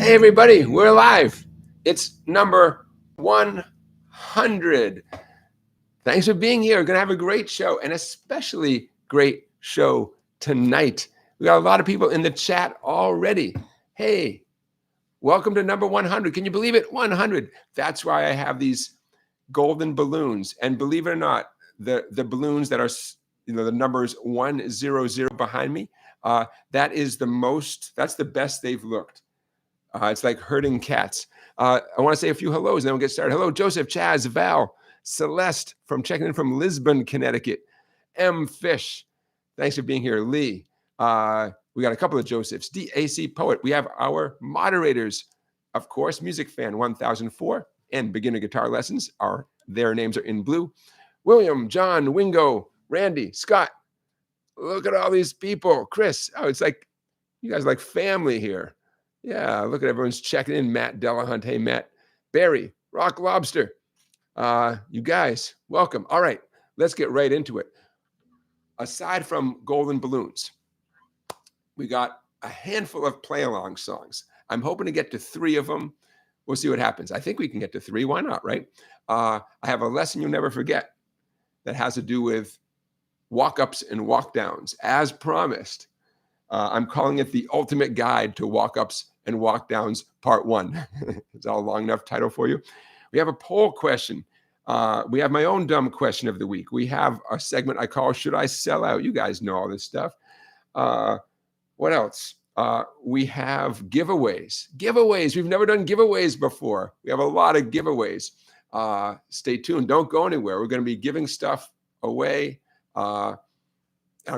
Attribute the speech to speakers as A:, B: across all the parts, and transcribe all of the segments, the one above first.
A: Hey everybody, we're live. It's number 100. Thanks for being here. We're going to have a great show, and especially great show tonight. We got a lot of people in the chat already. Hey, welcome to number 100. Can you believe it? 100. That's why I have these golden balloons. And believe it or not, the balloons that are, the numbers 100 behind me, that is the most, that's the best they've looked. It's like herding cats. I want to say a few hellos, and then we'll get started. Hello, Joseph, Chaz, Val, Celeste, checking in from Lisbon, Connecticut. M. Fish, thanks for being here. Lee, we got a couple of Josephs. DAC Poet. We have our moderators, of course, Music Fan 1004 and Beginner Guitar Lessons. Their names are in blue. William, John, Wingo, Randy, Scott. Look at all these people. Chris, it's like you guys are like family here. Yeah, look at everyone's checking in. Matt Delahunt. Hey, Matt. Barry, Rock Lobster. You guys, welcome. All right, let's get right into it. Aside from golden balloons, we got a handful of play-along songs. I'm hoping to get to 3 of them. We'll see what happens. I think we can get to 3. Why not, right? I have a lesson you'll never forget that has to do with walk-ups and walk-downs. As promised, I'm calling it the ultimate guide to walk-ups and walk-downs part 1. Is that a long enough title for you? We have a poll question. We have my own dumb question of the week. We have a segment I call Should I Sell Out? You guys know all this stuff. What else? We have giveaways. Giveaways. We've never done giveaways before. We have a lot of giveaways. Stay tuned. Don't go anywhere. We're going to be giving stuff away. I'll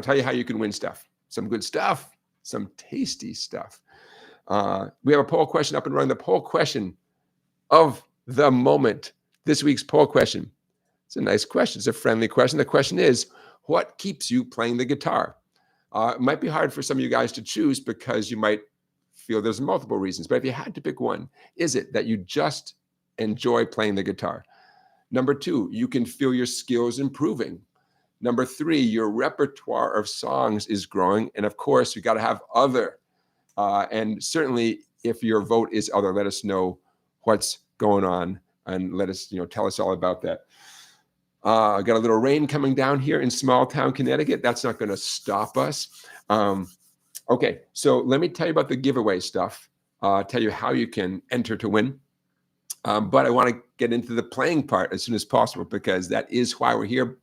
A: tell you how you can win stuff. Some good stuff. Some tasty stuff. We have a poll question up and running. The poll question of the moment. This week's poll question. It's a nice question. It's a friendly question. The question is, what keeps you playing the guitar? It might be hard for some of you guys to choose because you might feel there's multiple reasons. But if you had to pick one, is it that you just enjoy playing the guitar? Number 2, you can feel your skills improving. Number 3, your repertoire of songs is growing. And of course, you got to have other. And certainly, if your vote is other, let us know what's going on and let us, tell us all about that. I got a little rain coming down here in small town Connecticut. That's not going to stop us. Okay, so let me tell you about the giveaway stuff. Tell you how you can enter to win. But I want to get into the playing part as soon as possible because that is why we're here.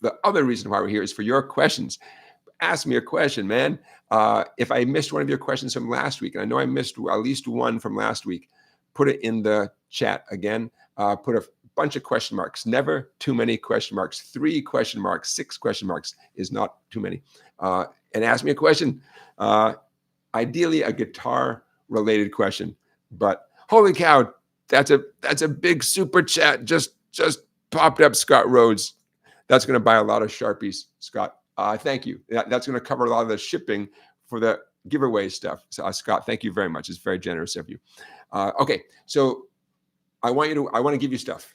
A: The other reason why we're here is for your questions. Ask me a question, man. If I missed one of your questions from last week, and I know I missed at least one from last week, put it in the chat again. Put a bunch of question marks. Never too many question marks. 3 question marks, 6 question marks is not too many. And ask me a question. Ideally, a guitar-related question. But holy cow, that's a big super chat. Just popped up, Scott Rhodes. That's going to buy a lot of Sharpies, Scott. Thank you. That's going to cover a lot of the shipping for the giveaway stuff. So, Scott, thank you very much. It's very generous of you. Okay, so I want to give you stuff.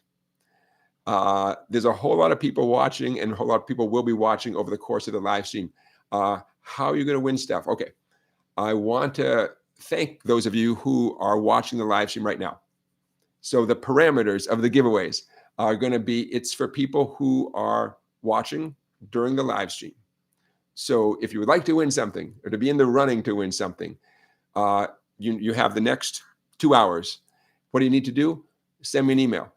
A: There's a whole lot of people watching, and a whole lot of people will be watching over the course of the live stream. How are you going to win stuff? Okay, I want to thank those of you who are watching the live stream right now. So the parameters of the giveaways are going to be, it's for people who are watching during the live stream. So if you would like to win something or to be in the running to win something, you have the next 2 hours. What do you need to do? Send me an email.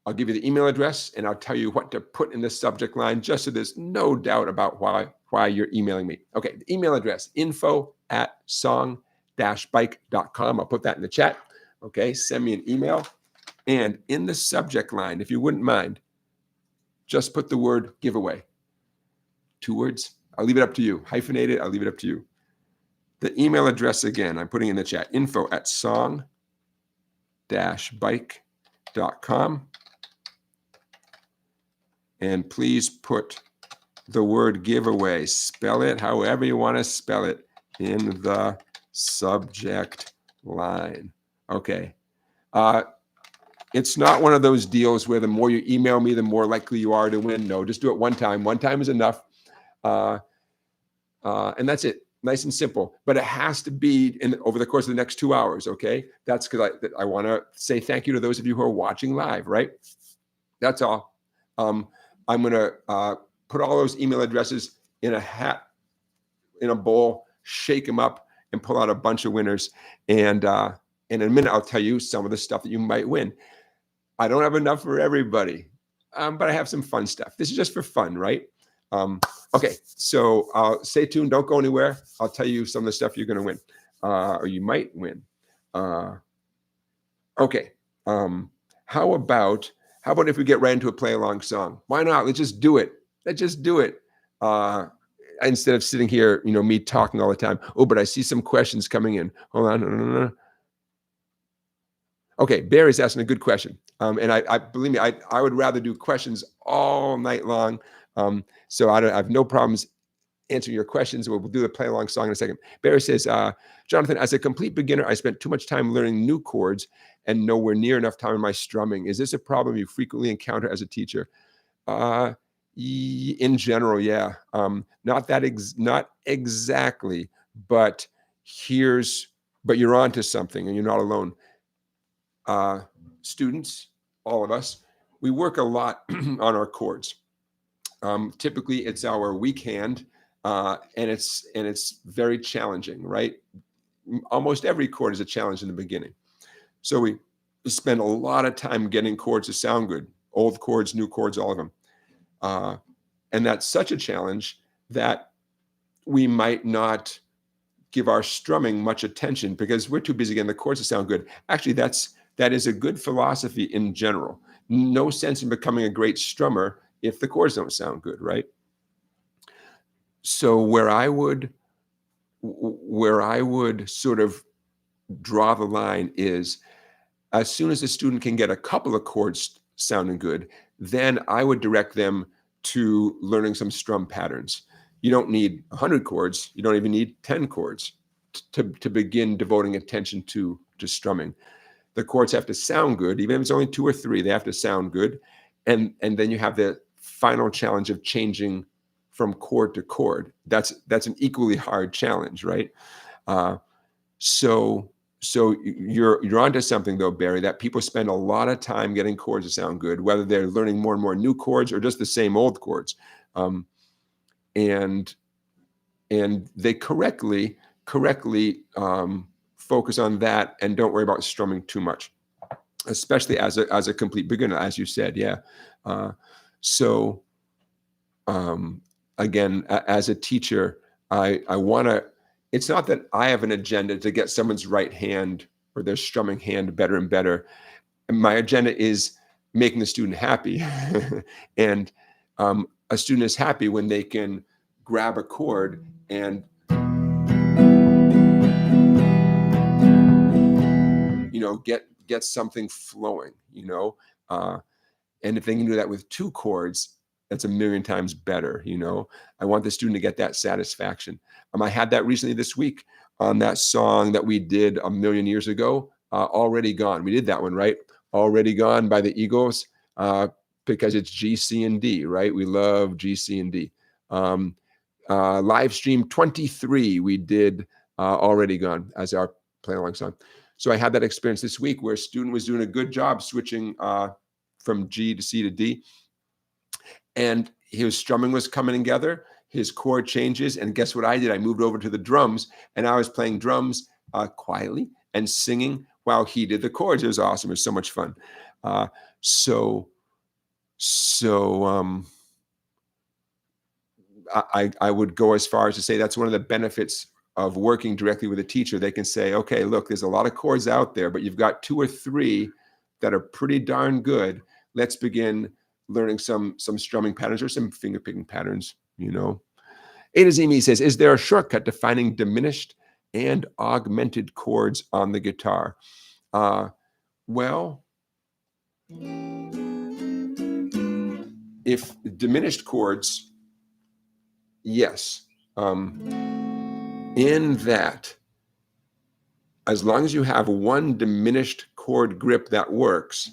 A: I'll give you the email address and I'll tell you what to put in the subject line just so there's no doubt about why you're emailing me. Okay, the email address, info@song-bike.com. I'll put that in the chat. Okay, send me an email. And in the subject line, if you wouldn't mind, just put the word giveaway. 2 words. I'll leave it up to you. Hyphenated, I'll leave it up to you. The email address again, I'm putting in the chat, info@song-bike.com. And please put the word giveaway, spell it however you want to spell it, in the subject line. Okay. It's not one of those deals where the more you email me, the more likely you are to win. No, just do it one time. One time is enough. And that's it. nice and simple, but it has to be over the course of the next 2 hours, okay? That's because I want to say thank you to those of you who are watching live, right? That's all. I'm going to put all those email addresses in a hat, in a bowl, shake them up, and pull out a bunch of winners. And in a minute, I'll tell you some of the stuff that you might win. I don't have enough for everybody, but I have some fun stuff. This is just for fun, right? Okay, so stay tuned. Don't go anywhere. I'll tell you some of the stuff you're going to win, or you might win. Okay. How about if we get right into a play along song? Why not? Let's just do it. Let's just do it. Instead of sitting here, me talking all the time. Oh, but I see some questions coming in. Hold on. No. Okay, Barry's asking a good question. And I believe me, I would rather do questions all night long. So I have no problems answering your questions. We'll do the play along song in a second. Barry says, Jonathan, as a complete beginner, I spent too much time learning new chords and nowhere near enough time in my strumming. Is this a problem you frequently encounter as a teacher? In general, yeah. Not exactly, but you're onto something and you're not alone. Students, all of us, we work a lot on our chords. Typically, it's our weak hand, and it's very challenging, right? Almost every chord is a challenge in the beginning. So we spend a lot of time getting chords to sound good, old chords, new chords, all of them. And that's such a challenge that we might not give our strumming much attention because we're too busy getting the chords to sound good. Actually, that is a good philosophy in general. No sense in becoming a great strummer if the chords don't sound good, right? So where I would sort of draw the line is as soon as the student can get a couple of chords sounding good, then I would direct them to learning some strum patterns. You don't need 100 chords. You don't even need 10 chords to begin devoting attention to strumming. The chords have to sound good, even if it's only 2 or 3, they have to sound good. And then you have the final challenge of changing from chord to chord. That's an equally hard challenge, right? So you're onto something though, Barry, that people spend a lot of time getting chords to sound good, whether they're learning more and more new chords or just the same old chords. And they correctly focus on that and don't worry about strumming too much, especially as a complete beginner, as you said. Yeah. Again, as a teacher, I want to, it's not that I have an agenda to get someone's right hand or their strumming hand better and better. My agenda is making the student happy. And a student is happy when they can grab a chord and get something flowing, and if they can do that with 2 chords, that's a million times better. I want the student to get that satisfaction. I had that recently this week on that song that we did a million years ago, Already Gone. We did that one, right? Already Gone by the Eagles, because it's G, C, and D, right? We love G, C, and D. Livestream 23, we did Already Gone as our play along song. So I had that experience this week where a student was doing a good job switching from G to C to D. And his strumming was coming together, his chord changes, and guess what I did? I moved over to the drums, and I was playing drums quietly and singing while he did the chords. It was awesome. It was so much fun. I would go as far as to say that's one of the benefits of working directly with a teacher. They can say, okay, look, there's a lot of chords out there, but you've got 2 or 3 that are pretty darn good. Let's begin learning some strumming patterns or some finger picking patterns, A to Z says, is there a shortcut to finding diminished and augmented chords on the guitar? Well, if diminished chords, yes. In that, as long as you have one diminished chord grip that works,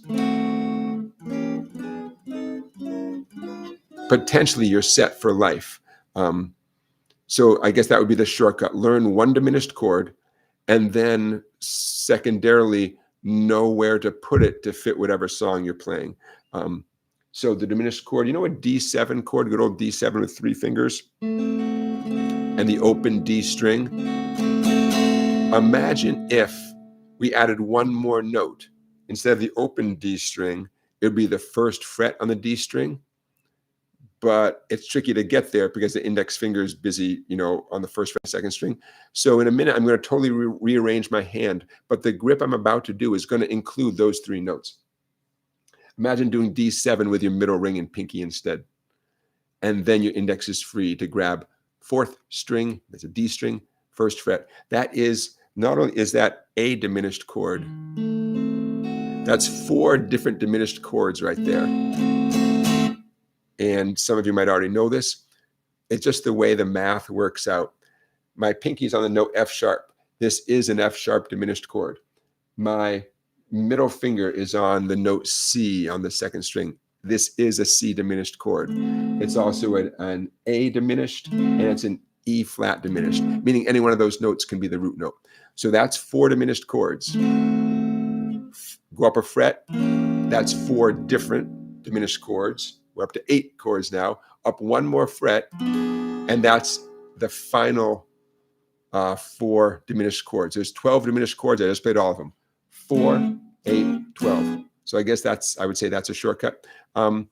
A: potentially you're set for life. So I guess that would be the shortcut. Learn one diminished chord, and then secondarily know where to put it to fit whatever song you're playing. So the diminished chord, you know, a D7 chord, good old D7 with 3 fingers, and the open D string. Imagine if we added one more note. Instead of the open D string, it would be the first fret on the D string. But it's tricky to get there because the index finger is busy, you know, on the first fret, second string. So in a minute, I'm going to totally rearrange my hand, but the grip I'm about to do is going to include those 3 notes. Imagine doing D7 with your middle ring and pinky instead. And then your index is free to grab 4th string, that's a D string, 1st fret. That is, not only is that a diminished chord, that's 4 different diminished chords right there. And some of you might already know this. It's just the way the math works out. My pinky's on the note F sharp. This is an F sharp diminished chord. My middle finger is on the note C on the 2nd string. This is a C diminished chord. It's also an A diminished, and it's an E flat diminished, meaning any one of those notes can be the root note. So that's 4 diminished chords. Go up a fret, that's 4 different diminished chords. We're up to 8 chords now. Up 1 more fret, and that's the final 4 diminished chords. There's 12 diminished chords. I just played all of them. 4, 8, 12. So I guess I would say that's a shortcut. I'd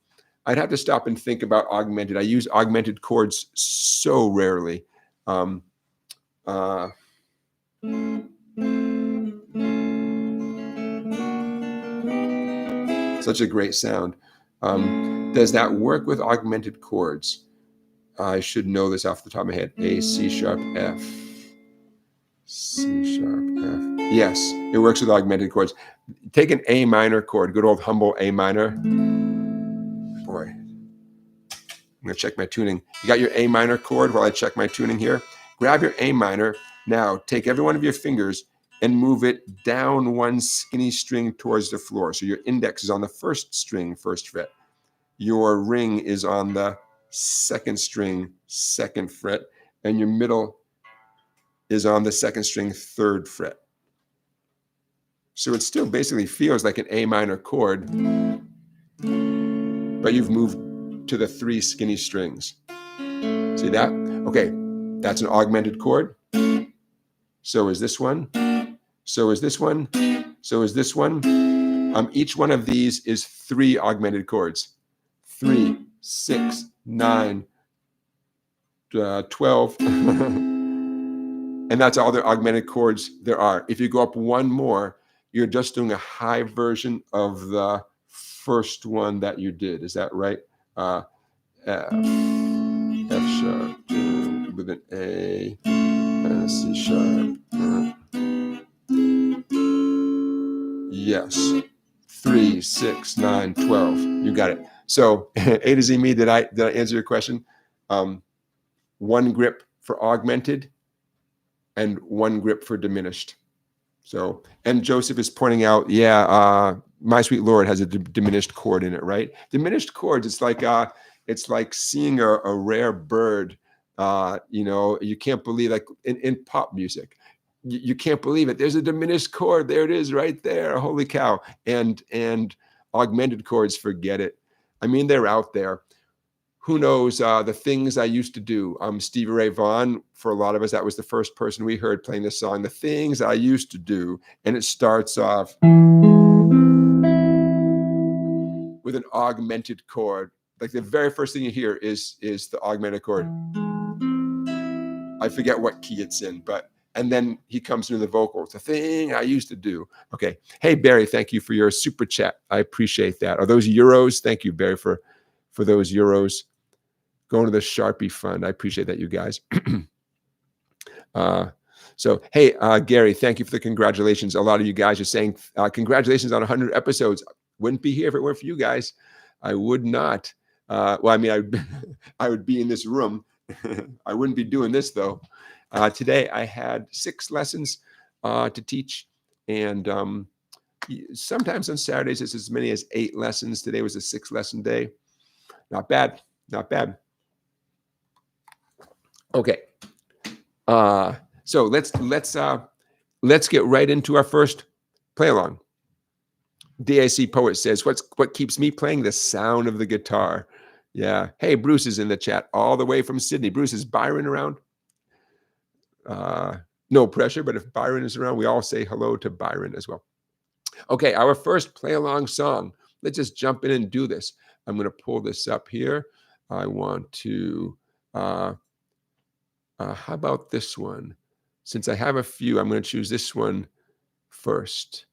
A: have to stop and think about augmented. I use augmented chords so rarely. Such a great sound. Does that work with augmented chords? I should know this off the top of my head. A, C sharp, F. C sharp, F. Yes, it works with augmented chords. Take an A minor chord, good old humble A minor. Boy, I'm going to check my tuning. You got your A minor chord while I check my tuning here? Grab your A minor. Now, take every one of your fingers and move it down 1 skinny string towards the floor. So your index is on the 1st string, 1st fret. Your ring is on the 2nd string, 2nd fret, and your middle is on the 2nd string, 3rd fret. So it still basically feels like an A minor chord, but you've moved to the 3 skinny strings. See that? Okay, that's an augmented chord. So is this one. So is this one. So is this one. Each one of these is 3 augmented chords. 3, 6, 9, 12. And that's all the augmented chords there are. If you go up 1 more, you're just doing a high version of the first one that you did. Is that right? F sharp with an A, and C sharp. Yes. 3, 6, 9, 12. You got it. So A to Z me, did I answer your question? 1 grip for augmented and 1 grip for diminished. So, and Joseph is pointing out, yeah, My Sweet Lord has a diminished chord in it, right? Diminished chords, it's like seeing a rare bird. You know, you can't believe, like in pop music, you can't believe it. There's a diminished chord. There it is right there. Holy cow. And augmented chords, forget it. I mean, they're out there. Who knows the things I used to do? Stevie Ray Vaughan, for a lot of us, that was the first person we heard playing this song, The Things I Used to Do. And it starts off with an augmented chord. Like the very first thing you hear is the augmented chord. I forget what key it's in, and then he comes into the vocals, The Thing I Used to Do. Okay. Hey, Barry, thank you for your super chat. I appreciate that. Are those euros? Thank you, Barry, for those euros. Going to the Sharpie Fund. I appreciate that, you guys. So, hey, Gary, thank you for the congratulations. A lot of you guys are saying congratulations on 100 episodes. Wouldn't be here if it weren't for you guys. I would not. Well, I mean, I would be in this room. I wouldn't be doing this, though. Today, I had 6 lessons to teach. And sometimes on Saturdays, it's as many as 8 lessons. Today was a 6-lesson day. Not bad. Not bad. Okay, So let's get right into our first play along. DAC Poet says, what keeps me playing? The sound of the guitar. Yeah. Hey, Bruce is in the chat all the way from Sydney. Bruce, is Byron around? No pressure, but if Byron is around, we all say hello to Byron as well. Okay, our first play along song. Let's just jump in and do this. I'm going to pull this up here. I want to, how about this one? Since I have a few, I'm going to choose this one first.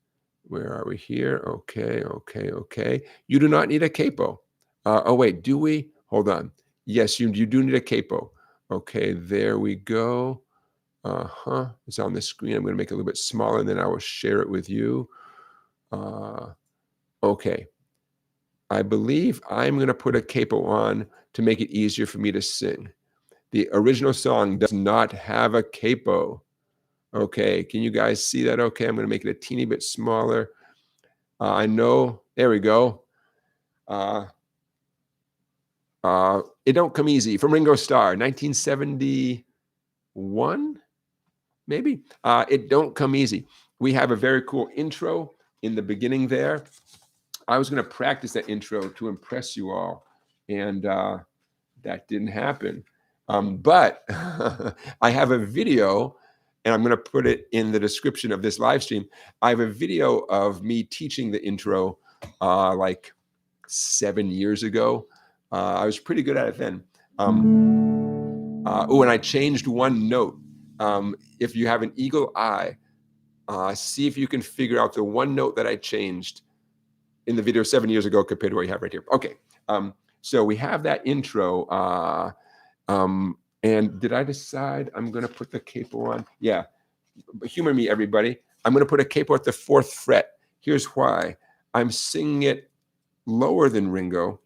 A: Where are we here? Okay, okay, okay. You do not need a capo. Oh, wait, do we? Hold on. Yes, you do need a capo. Okay, there we go. It's on the screen. I'm going to make it a little bit smaller, and then I will share it with you. Okay. I believe I'm going to put a capo on to make it easier for me to sing. The original song does not have a capo. Okay, can you guys see that? Okay, I'm going to make it a teeny bit smaller. I know, there we go. It Don't Come Easy from Ringo Starr, 1971, maybe? It Don't Come Easy. We have a very cool intro in the beginning there. I was going to practice that intro to impress you all, and that didn't happen. But I have a video, and I'm going to put it in the description of this live stream. I have a video of me teaching the intro like 7 years ago. I was pretty good at it then. Oh, and I changed one note. If you have an eagle eye, see if you can figure out the one note that I changed in the video 7 years ago compared to what you have right here. Okay, so we have that intro. And did I decide I'm going to put the capo on? Yeah, humor me, everybody. I'm going to put a capo at the 4th fret. Here's why. I'm singing it lower than Ringo.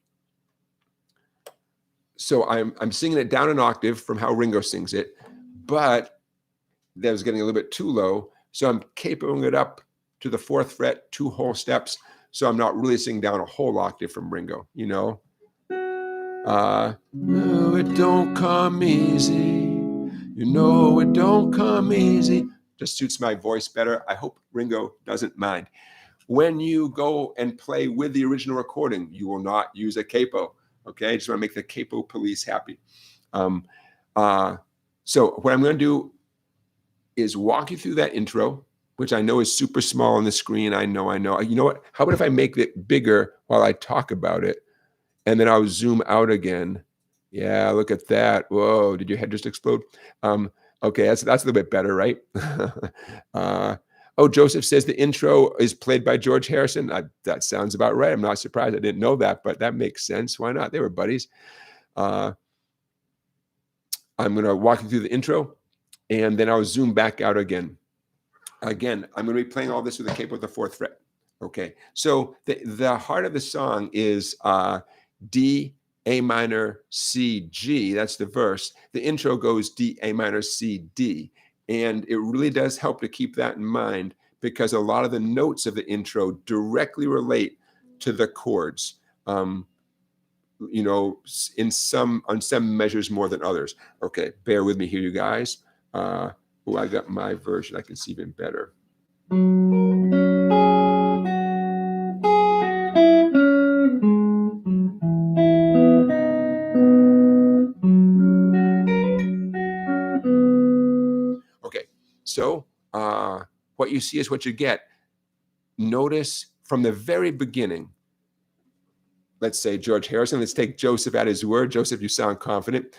A: So I'm singing it down an octave from how Ringo sings it, but that was getting a little bit too low. So I'm capoing it up to the 4th fret, 2 whole steps. So I'm not really singing down a whole octave from Ringo, you know? Oh, it don't come easy. You know it don't come easy. Just suits my voice better. I hope Ringo doesn't mind. When you go and play with the original recording, you will not use a capo. Okay, I just want to make the capo police happy. So what I'm going to do is walk you through that intro, which I know is super small on the screen. I know. You know what? How about if I make it bigger while I talk about it, and then I'll zoom out again. Yeah, look at that. Whoa, did your head just explode? Okay, that's a little bit better, right? Oh, Joseph says the intro is played by George Harrison. That sounds about right. I'm not surprised. I didn't know that, but that makes sense. Why not? They were buddies. I'm going to walk you through the intro, and then I'll zoom back out again. Again, I'm going to be playing all this with a capo at the 4th fret. Okay, so the heart of the song is D, A minor, C, G. That's the verse. The intro goes D, A minor, C, D. And it really does help to keep that in mind, because a lot of the notes of the intro directly relate to the chords, you know, on some measures more than others. Okay, bear with me here, you guys. Oh, I got my version. I can see even better. Okay, so what you see is what you get. Notice from the very beginning, let's say George Harrison, let's take Joseph at his word. Joseph, you sound confident.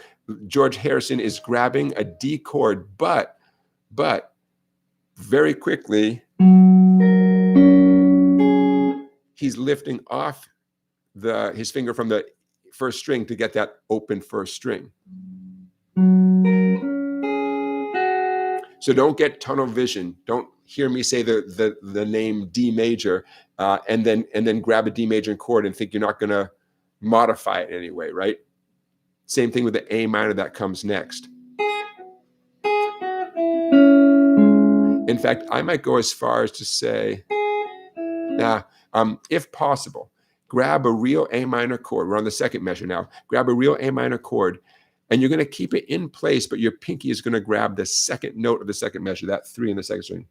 A: George Harrison is grabbing a D chord, but very quickly, he's lifting off his finger from the 1st string to get that open 1st string. So don't get tunnel vision. Don't hear me say the name D major and then grab a D major chord and think you're not going to modify it anyway, right? Same thing with the A minor that comes next. In fact, I might go as far as to say, if possible, grab a real A minor chord. We're on the 2nd measure now. Grab a real A minor chord and you're going to keep it in place, but your pinky is going to grab the second note of the second measure, that 3 in the second string.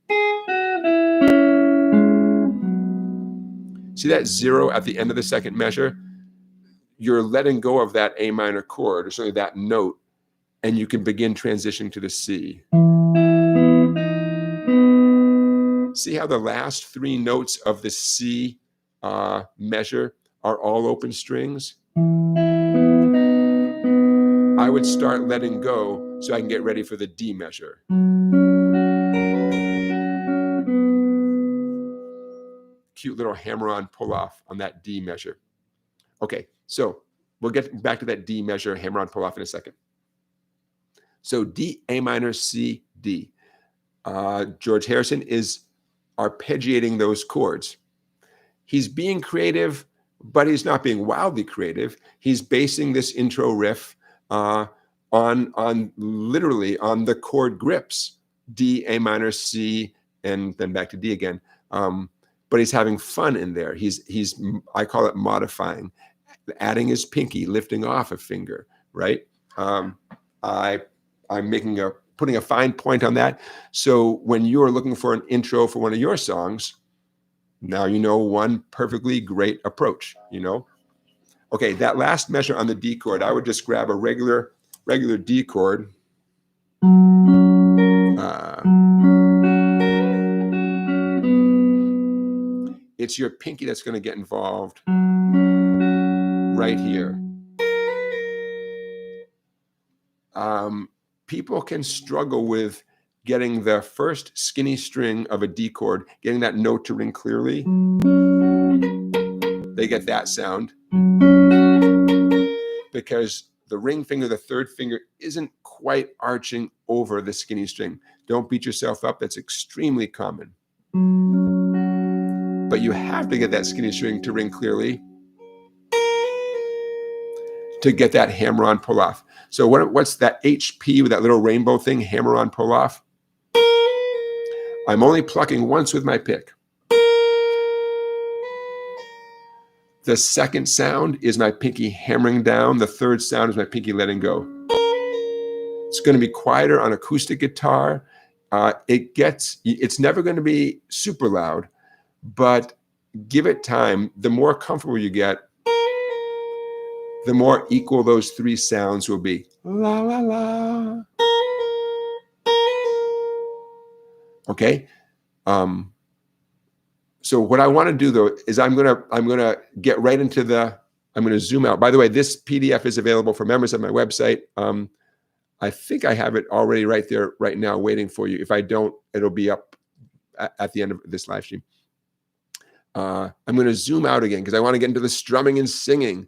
A: See that 0 at the end of the second measure? You're letting go of that A minor chord, or certainly that note, and you can begin transitioning to the C. See how the last 3 notes of the C measure are all open strings? I would start letting go so I can get ready for the D measure. Cute little hammer-on pull-off on that D measure. Okay, so we'll get back to that D measure, hammer-on pull-off in a second. So D, A minor, C, D. George Harrison is arpeggiating those chords. He's being creative, but he's not being wildly creative. He's basing this intro riff on literally on the chord grips, D, A minor, C, and then back to D again. But he's having fun in there. He's I call it modifying, adding his pinky, lifting off a finger, right? I'm putting a fine point on that. So when you're looking for an intro for one of your songs, now you know one perfectly great approach, you know? Okay, that last measure on the D chord, I would just grab a regular D chord. It's your pinky that's going to get involved right here. People can struggle with getting the first skinny string of a D chord, getting that note to ring clearly. They get that sound because the ring finger, the third finger, isn't quite arching over the skinny string. Don't beat yourself up. That's extremely common. But you have to get that skinny string to ring clearly to get that hammer-on pull-off. So what's that HP with that little rainbow thing, hammer-on pull-off? I'm only plucking once with my pick. The second sound is my pinky hammering down. The third sound is my pinky letting go. It's going to be quieter on acoustic guitar. It's never going to be super loud, but give it time. The more comfortable you get, the more equal those 3 sounds will be. La, la, la. Okay. So what I want to do though is I'm gonna get right into I'm gonna zoom out. By the way, this PDF is available for members of my website. I think I have it already right there right now waiting for you. If I don't, it'll be up at the end of this live stream. I'm gonna zoom out again because I want to get into the strumming and singing.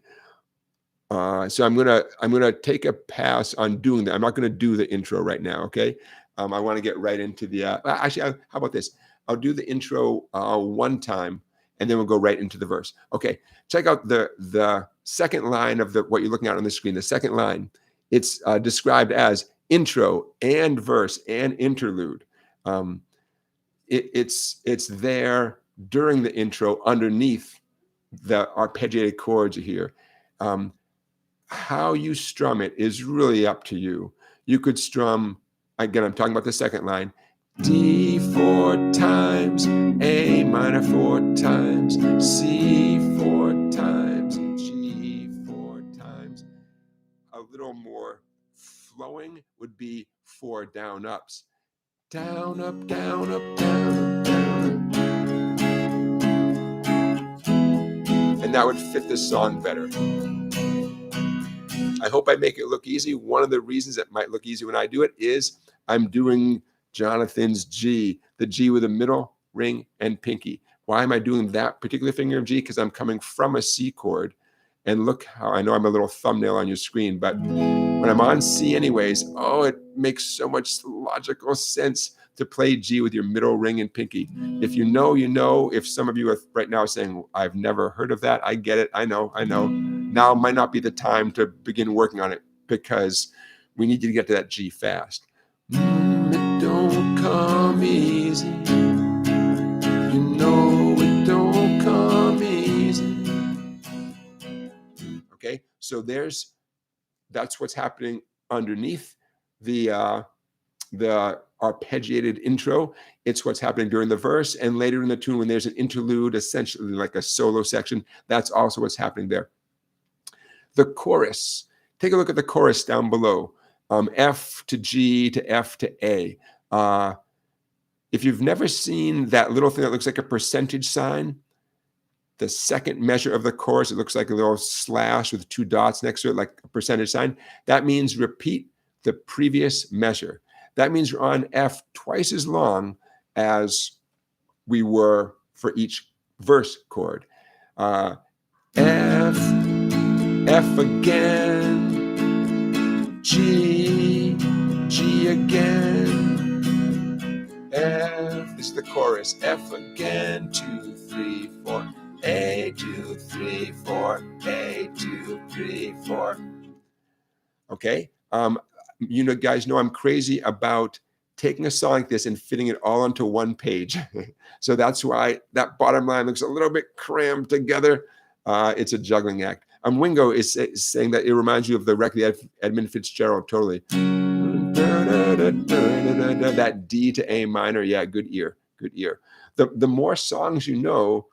A: So I'm gonna take a pass on doing that. I'm not gonna do the intro right now, okay? I want to get right into the actually, how about this? I'll do the intro one time, and then we'll go right into the verse. Okay, check out the second line of what you're looking at on the screen. The second line, it's described as intro and verse and interlude. It's there during the intro underneath the arpeggiated chords here. How you strum it is really up to you. You could strum, again, I'm talking about the second line, D 4 times, A minor 4 times, C 4 times, G 4 times. A little more flowing would be 4 down ups. Down, up, down, up, down, up, down, up. And that would fit the song better. I hope I make it look easy. One of the reasons it might look easy when I do it is I'm doing Jonathan's G, the G with a middle, ring, and pinky. Why am I doing that particular finger of G? Because I'm coming from a C chord. And look how, I know I'm a little thumbnail on your screen, but when I'm on C anyways, oh, it makes so much logical sense to play G with your middle, ring, and pinky. If you know, you know. If some of you are right now saying, I've never heard of that, I get it, I know. Now might not be the time to begin working on it because we need you to get to that G fast. It don't come easy. You know it don't come easy. Okay, so that's what's happening underneath the arpeggiated intro. It's what's happening during the verse, and later in the tune when there's an interlude, essentially like a solo section, that's also what's happening there. The chorus. Take a look at the chorus down below. F to G to F to A. If you've never seen that little thing that looks like a percentage sign, the second measure of the chorus, it looks like a little slash with 2 dots next to it, like a percentage sign. That means repeat the previous measure. That means we're on F twice as long as we were for each verse chord. F, F again, G, G again, F, this is the chorus, F again, 2, 3, 4, A, 2, 3, 4, A, 2, 3, 4. Okay, you know, guys know I'm crazy about taking a song like this and fitting it all onto one page. So that's why that bottom line looks a little bit crammed together. It's a juggling act. Wingo is saying that it reminds you of the record, Edmund Fitzgerald, totally. That D to A minor, yeah, good ear, good ear. The more songs you know,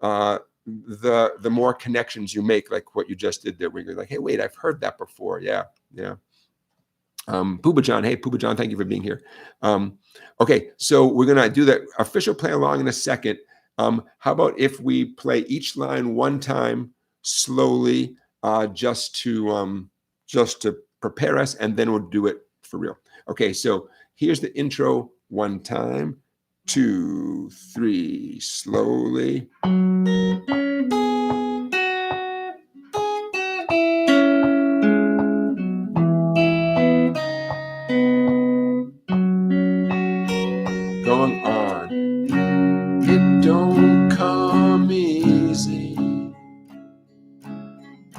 A: the more connections you make, like what you just did there, where you're like, hey, wait, I've heard that before. Yeah, yeah. Pooba John, hey, Pooba John, thank you for being here. Okay, so we're gonna do the official play along in a second. How about if we play each line one time slowly, just to prepare us, and then we'll do it for real. Okay, so here's the intro one time, 2, 3, slowly. Going on. It don't come easy.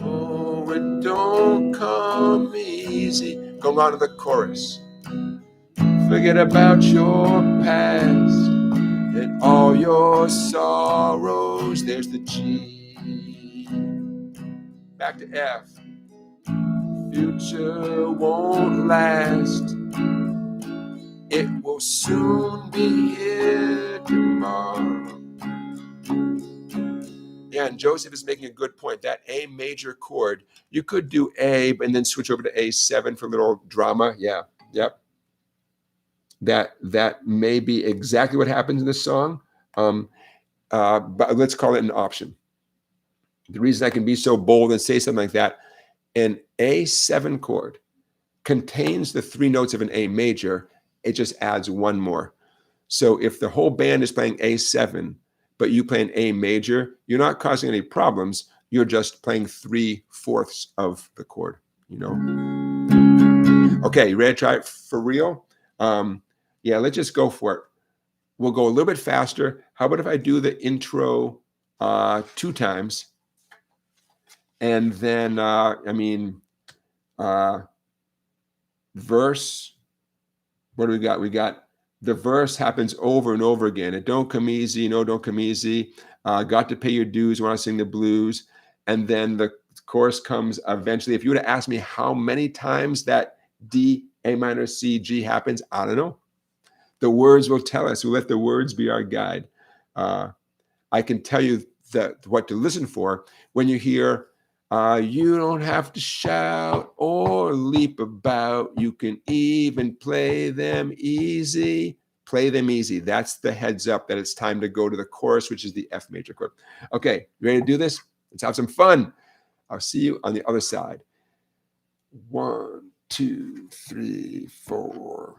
A: Oh, it don't come easy. Going on to the chorus. Forget about your past and all your sorrows. There's the G. Back to F. Future won't last. It will soon be here tomorrow. Yeah, and Joseph is making a good point. That A major chord, you could do A and then switch over to A7 for a little drama. Yeah, yep. That may be exactly what happens in this song, but let's call it an option. The reason I can be so bold and say something like that, an A7 chord contains the 3 notes of an A major. It just adds one more. So if the whole band is playing A7, but you play an A major, you're not causing any problems. You're just playing 3/4 of the chord, you know? Okay, you ready to try it for real? Yeah, let's just go for it. We'll go a little bit faster. How about if I do the intro 2 times? And then, verse, what do we got? We got the verse happens over and over again. It don't come easy, no, don't come easy. Got to pay your dues, want to sing the blues. And then the chorus comes eventually. If you were to ask me how many times that D, A minor, C, G happens, I don't know. The words will tell us. We'll let the words be our guide. I can tell you what to listen for when you hear, you don't have to shout or leap about. You can even play them easy. Play them easy. That's the heads up that it's time to go to the chorus, which is the F major chord. Okay, you ready to do this? Let's have some fun. I'll see you on the other side. 1, 2, 3, 4.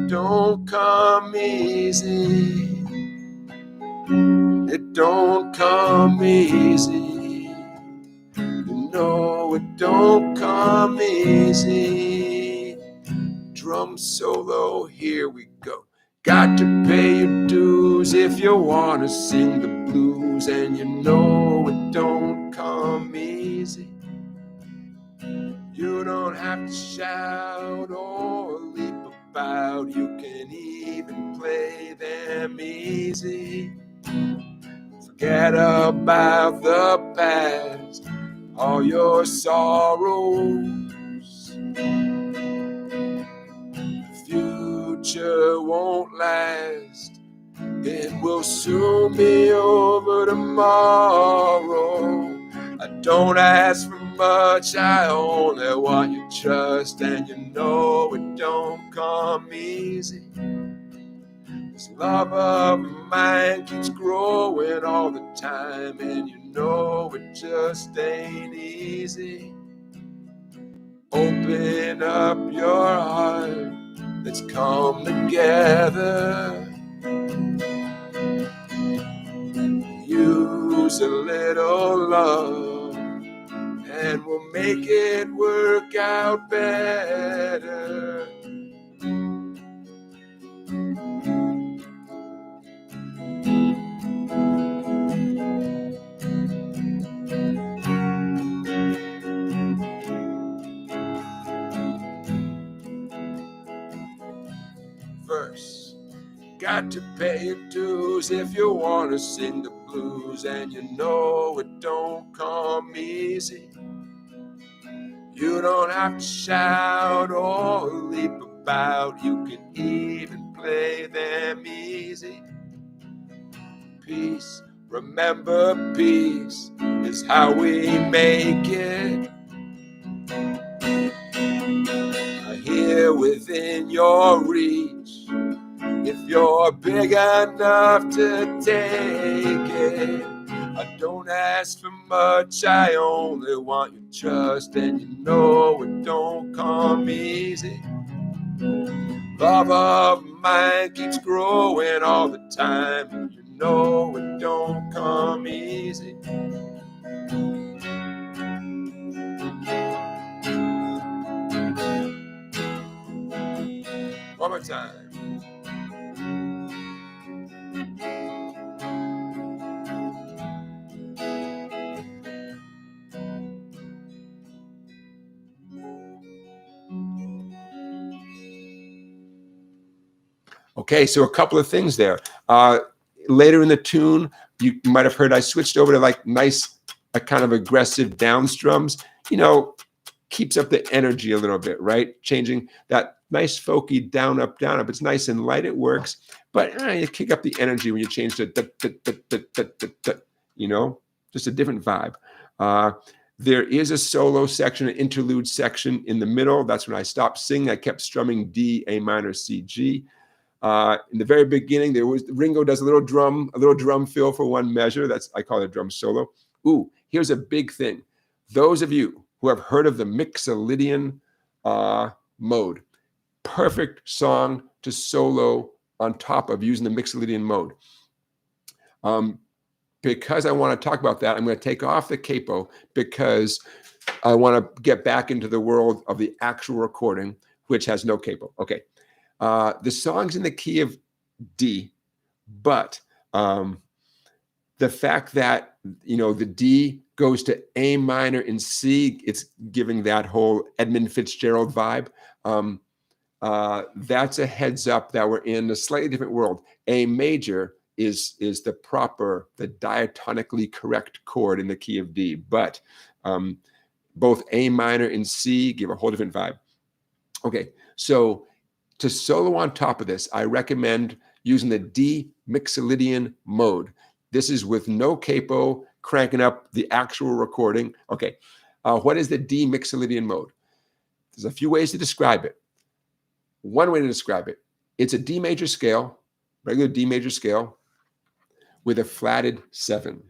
A: Don't come easy. It don't come easy. You know it don't come easy. Drum solo, here we got to pay your dues if you want to sing the blues, and you know it don't come easy. You don't have to shout or leap about, you can even play them easy. Forget about the past, all your sorrows. The future won't last, it will soon be over tomorrow. I don't ask for much, I only want your trust, and you know it don't come easy. This love of mine keeps growing all the time, and you know it just ain't easy. Open up your heart, let's come together. Use a little love, and we'll make it work out better. Verse. Got to pay your dues if you want to sing the blues, and you know it don't come easy. You don't have to shout or leap about, you can even play them easy. Peace, remember peace is how we make it. Here within your reach, if you're big enough to take it. I don't ask for much, I only want your trust, and you know it don't come easy. Love of mine keeps growing all the time, and you know it don't come easy. One more time. Okay, so a couple of things there. Later in the tune, you might have heard I switched over to like nice, a kind of aggressive down strums. You know, keeps up the energy a little bit, right? Changing that nice folky down, up. It's nice and light, it works. But you kick up the energy when you change to, you know, just a different vibe. There is a solo section, an interlude section in the middle. That's when I stopped singing. I kept strumming D, A minor, C, G. In the very beginning, Ringo does a little drum fill for one measure. I call it a drum solo. Ooh, here's a big thing. Those of you who have heard of the Mixolydian mode, perfect song to solo on top of using the Mixolydian mode. Because I want to talk about that, I'm going to take off the capo because I want to get back into the world of the actual recording, which has no capo. Okay. The song's in the key of D, but the fact that, you know, the D goes to A minor and C, it's giving that whole Edmund Fitzgerald vibe. That's a heads up that we're in a slightly different world. A major is the diatonically correct chord in the key of D, but both A minor and C give a whole different vibe. Okay, so to solo on top of this, I recommend using the D Mixolydian mode. This is with no capo, cranking up the actual recording. Okay, what is the D Mixolydian mode? There's a few ways to describe it. One way to describe it, it's a D major scale, regular D major scale, with a flatted 7.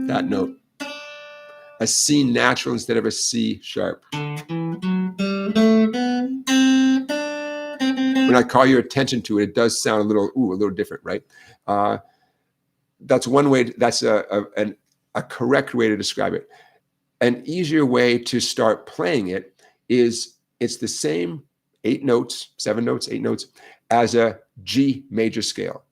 A: That note. A C natural instead of a C sharp. When I call your attention to it, it does sound a little different, right? That's one way. That's a correct way to describe it. An easier way to start playing it is it's the same 8 notes, 7 notes, 8 notes as a G major scale.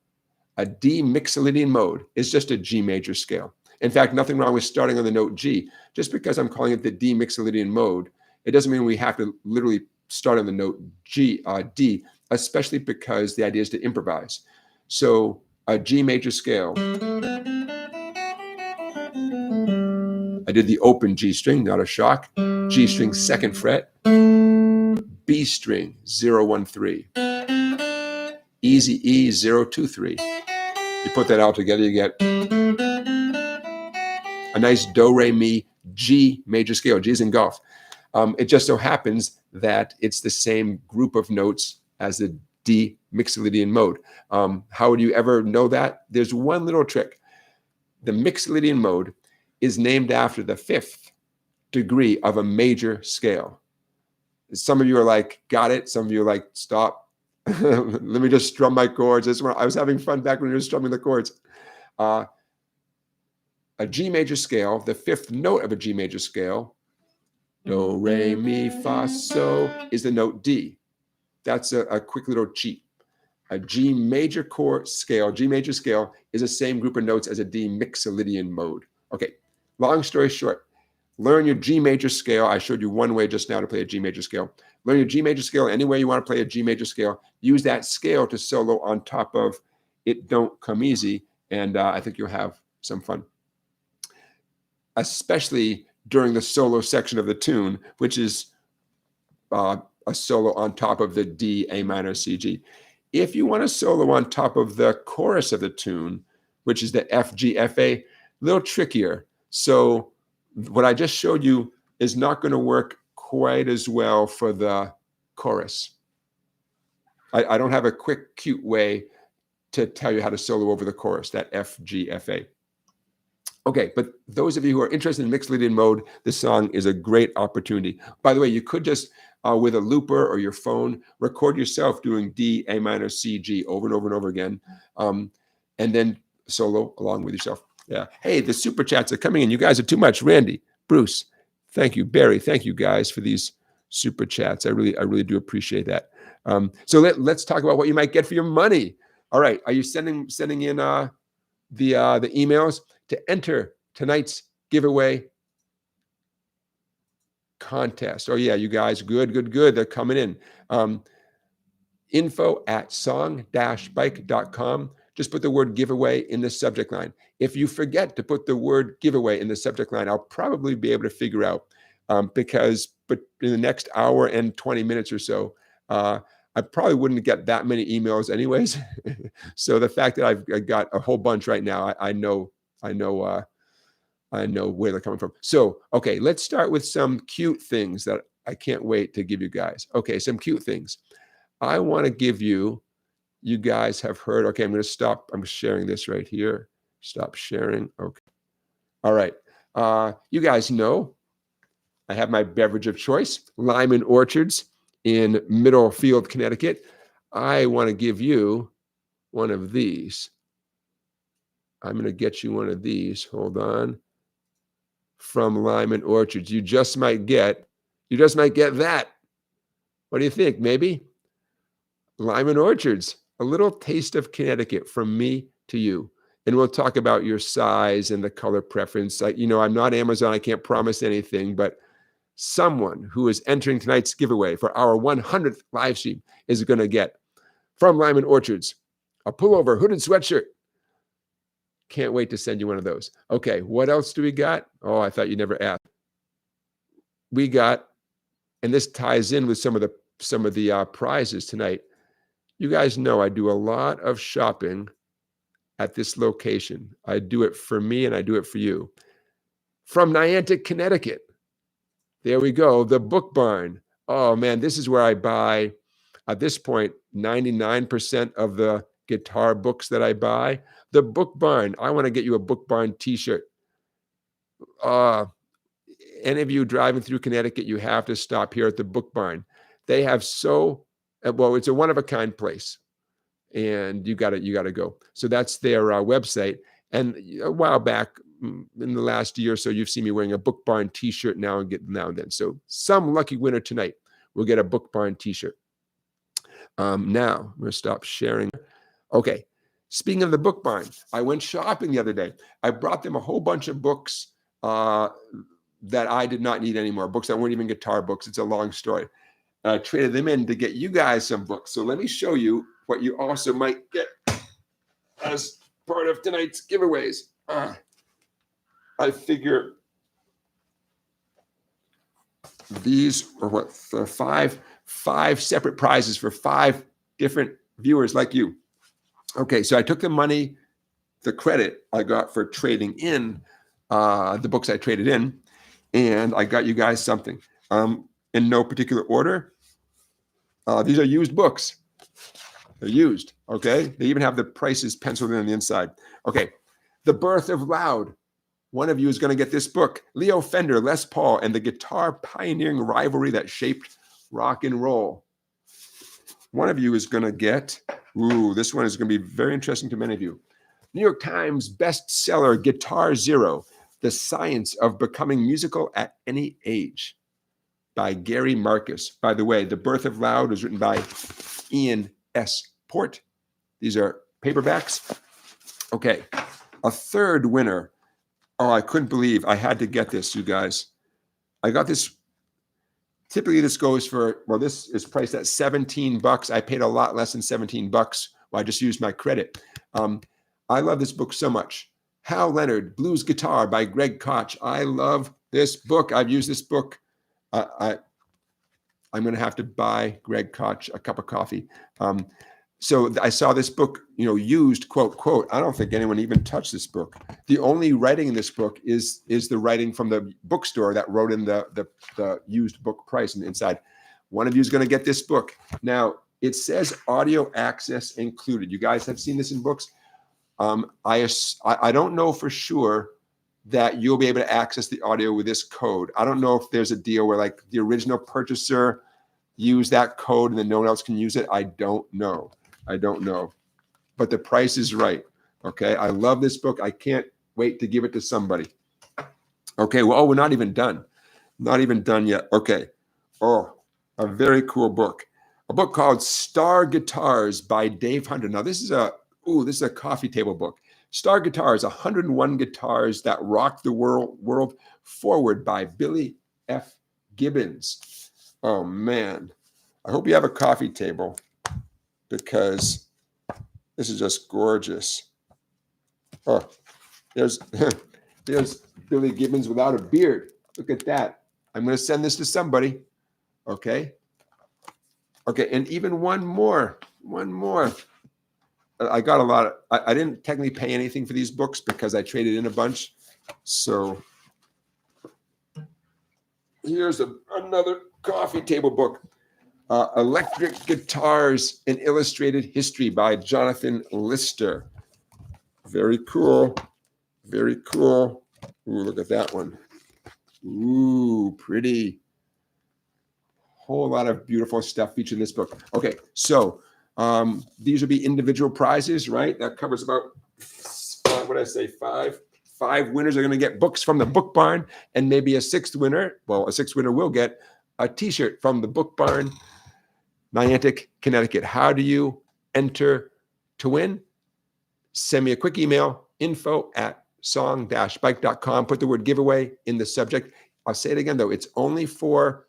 A: A D Mixolydian mode is just a G major scale. In fact, nothing wrong with starting on the note G. Just because I'm calling it the D Mixolydian mode, it doesn't mean we have to literally start on the note G, D, especially because the idea is to improvise. So a G major scale. I did the open G string, not a shock. G string 2nd fret. B string 013. Easy E 023. You put that all together, you get a nice do, re, mi, G major scale. G is in golf. It just so happens that it's the same group of notes as the D Mixolydian mode. How would you ever know that? There's one little trick. The Mixolydian mode is named after the 5th degree of a major scale. Some of you are like, got it. Some of you are like, stop. Let me just strum my chords. I was having fun back when you were strumming the chords. A G major scale, the 5th note of a G major scale, do, re, mi, fa, so, is the note D. That's a quick little cheat. A G major chord scale, G major scale, is the same group of notes as a D Mixolydian mode. Okay, long story short, learn your G major scale. I showed you one way just now to play a G major scale. Learn your G major scale any way you want to play a G major scale. Use that scale to solo on top of It Don't Come Easy, and I think you'll have some fun. Especially during the solo section of the tune, which is a solo on top of the D, A minor, C, G. If you want to solo on top of the chorus of the tune, which is the F, G, F, A, a little trickier. So what I just showed you is not going to work quite as well for the chorus. I don't have a quick, cute way to tell you how to solo over the chorus, that F, G, F, A. Okay, but those of you who are interested in Mixolydian mode, this song is a great opportunity. By the way, you could just, with a looper or your phone, record yourself doing D, A minor, C, G over and over and over again, and then solo along with yourself. Yeah. Hey, the super chats are coming in. You guys are too much. Randy, Bruce, thank you. Barry, thank you guys for these super chats. I really do appreciate that. So let's talk about what you might get for your money. All right, are you sending in the emails to enter tonight's giveaway contest? Oh yeah, you guys, good. They're coming in. info@song-bike.com. Just put the word giveaway in the subject line. If you forget to put the word giveaway in the subject line, I'll probably be able to figure out but in the next hour and 20 minutes or so, I probably wouldn't get that many emails anyways. So the fact that I've got a whole bunch right now, I know where they're coming from. So, okay, let's start with some cute things that I can't wait to give you guys. Okay, some cute things. I want to give you guys have heard, okay, I'm going to stop. I'm sharing this right here. Stop sharing. Okay. All right. You guys know I have my beverage of choice, Lyman Orchards in Middlefield, Connecticut. I want to give you one of these. I'm going to get you one of these. Hold on. From Lyman Orchards. You just might get that. What do you think? Maybe? Lyman Orchards. A little taste of Connecticut from me to you. And we'll talk about your size and the color preference. I'm not Amazon. I can't promise anything, but someone who is entering tonight's giveaway for our 100th live stream is going to get from Lyman Orchards a pullover hooded sweatshirt. Can't wait to send you one of those. Okay, what else do we got? Oh, I thought you never asked. We got, and this ties in with some of the prizes tonight. You guys know I do a lot of shopping at this location. I do it for me and I do it for you. From Niantic, Connecticut. There we go, the Book Barn. Oh man, this is where I buy, at this point, 99% of the guitar books that I buy. The Book Barn. I want to get you a Book Barn t-shirt. Any of you driving through Connecticut, you have to stop here at the Book Barn. They have it's a one-of-a-kind place, and you got to go. So that's their website. And a while back, in the last year or so, you've seen me wearing a Book Barn t-shirt now and then. So some lucky winner tonight will get a Book Barn t-shirt. Now, I'm going to stop sharing. Okay, speaking of the Book Barn, I went shopping the other day. I brought them a whole bunch of books that I did not need anymore, books that weren't even guitar books. It's a long story. I traded them in to get you guys some books. So let me show you what you also might get as part of tonight's giveaways. I figure these are what, for five separate prizes for 5 different viewers like you. Okay, so I took the money, the credit I got for trading in the books I traded in, and I got you guys something. In no particular order. These are used books. They're used, okay? They even have the prices penciled in on the inside. Okay, The Birth of Loud. One of you is going to get this book, Leo Fender, Les Paul, and the Guitar Pioneering Rivalry That Shaped Rock and Roll. One of you is going to get, this one is going to be very interesting to many of you. New York Times bestseller, Guitar Zero, The Science of Becoming Musical at Any Age, by Gary Marcus. By the way, The Birth of Loud was written by Ian S. Port. These are paperbacks. Okay, a third winner. Oh, I couldn't believe I had to get this, you guys. I got this. Typically, this goes for, well, this is priced at $17. I paid a lot less than $17. Well, I just used my credit. I love this book so much. Hal Leonard, Blues Guitar by Greg Koch. I love this book. I've used this book. I'm going to have to buy Greg Koch a cup of coffee. So I saw this book, used, quote. I don't think anyone even touched this book. The only writing in this book is the writing from the bookstore that wrote in the used book price inside. One of you is going to get this book. Now, it says audio access included. You guys have seen this in books. I don't know for sure that you'll be able to access the audio with this code. I don't know if there's a deal where like the original purchaser used that code and then no one else can use it. I don't know. But the price is right. Okay. I love this book. I can't wait to give it to somebody. Okay. Well, we're not even done. Not even done yet. Okay. Oh, a very cool book. A book called Star Guitars by Dave Hunter. Now, this is a coffee table book. Star Guitars, 101 Guitars That Rocked the World Forward by Billy F. Gibbons. Oh, man. I hope you have a coffee table because this is just gorgeous. Oh, there's Billy Gibbons without a beard. Look at that. I'm going to send this to somebody. Okay. Okay, and even one more. I got a lot of, I didn't technically pay anything for these books because I traded in a bunch. So here's another coffee table book. Electric Guitars, An Illustrated History by Jonathan Lister. Very cool. Very cool. Ooh, look at that one. Ooh, pretty. Whole lot of beautiful stuff featured in this book. Okay, so these would be individual prizes, right? That covers about, what did I say, five winners are going to get books from the Book Barn, and maybe a sixth winner. Well, a sixth winner will get a t-shirt from the Book Barn, Niantic, Connecticut. How do you enter to win? Send me a quick email, info@song-bike.com. Put the word giveaway in the subject. I'll say it again, though. It's only for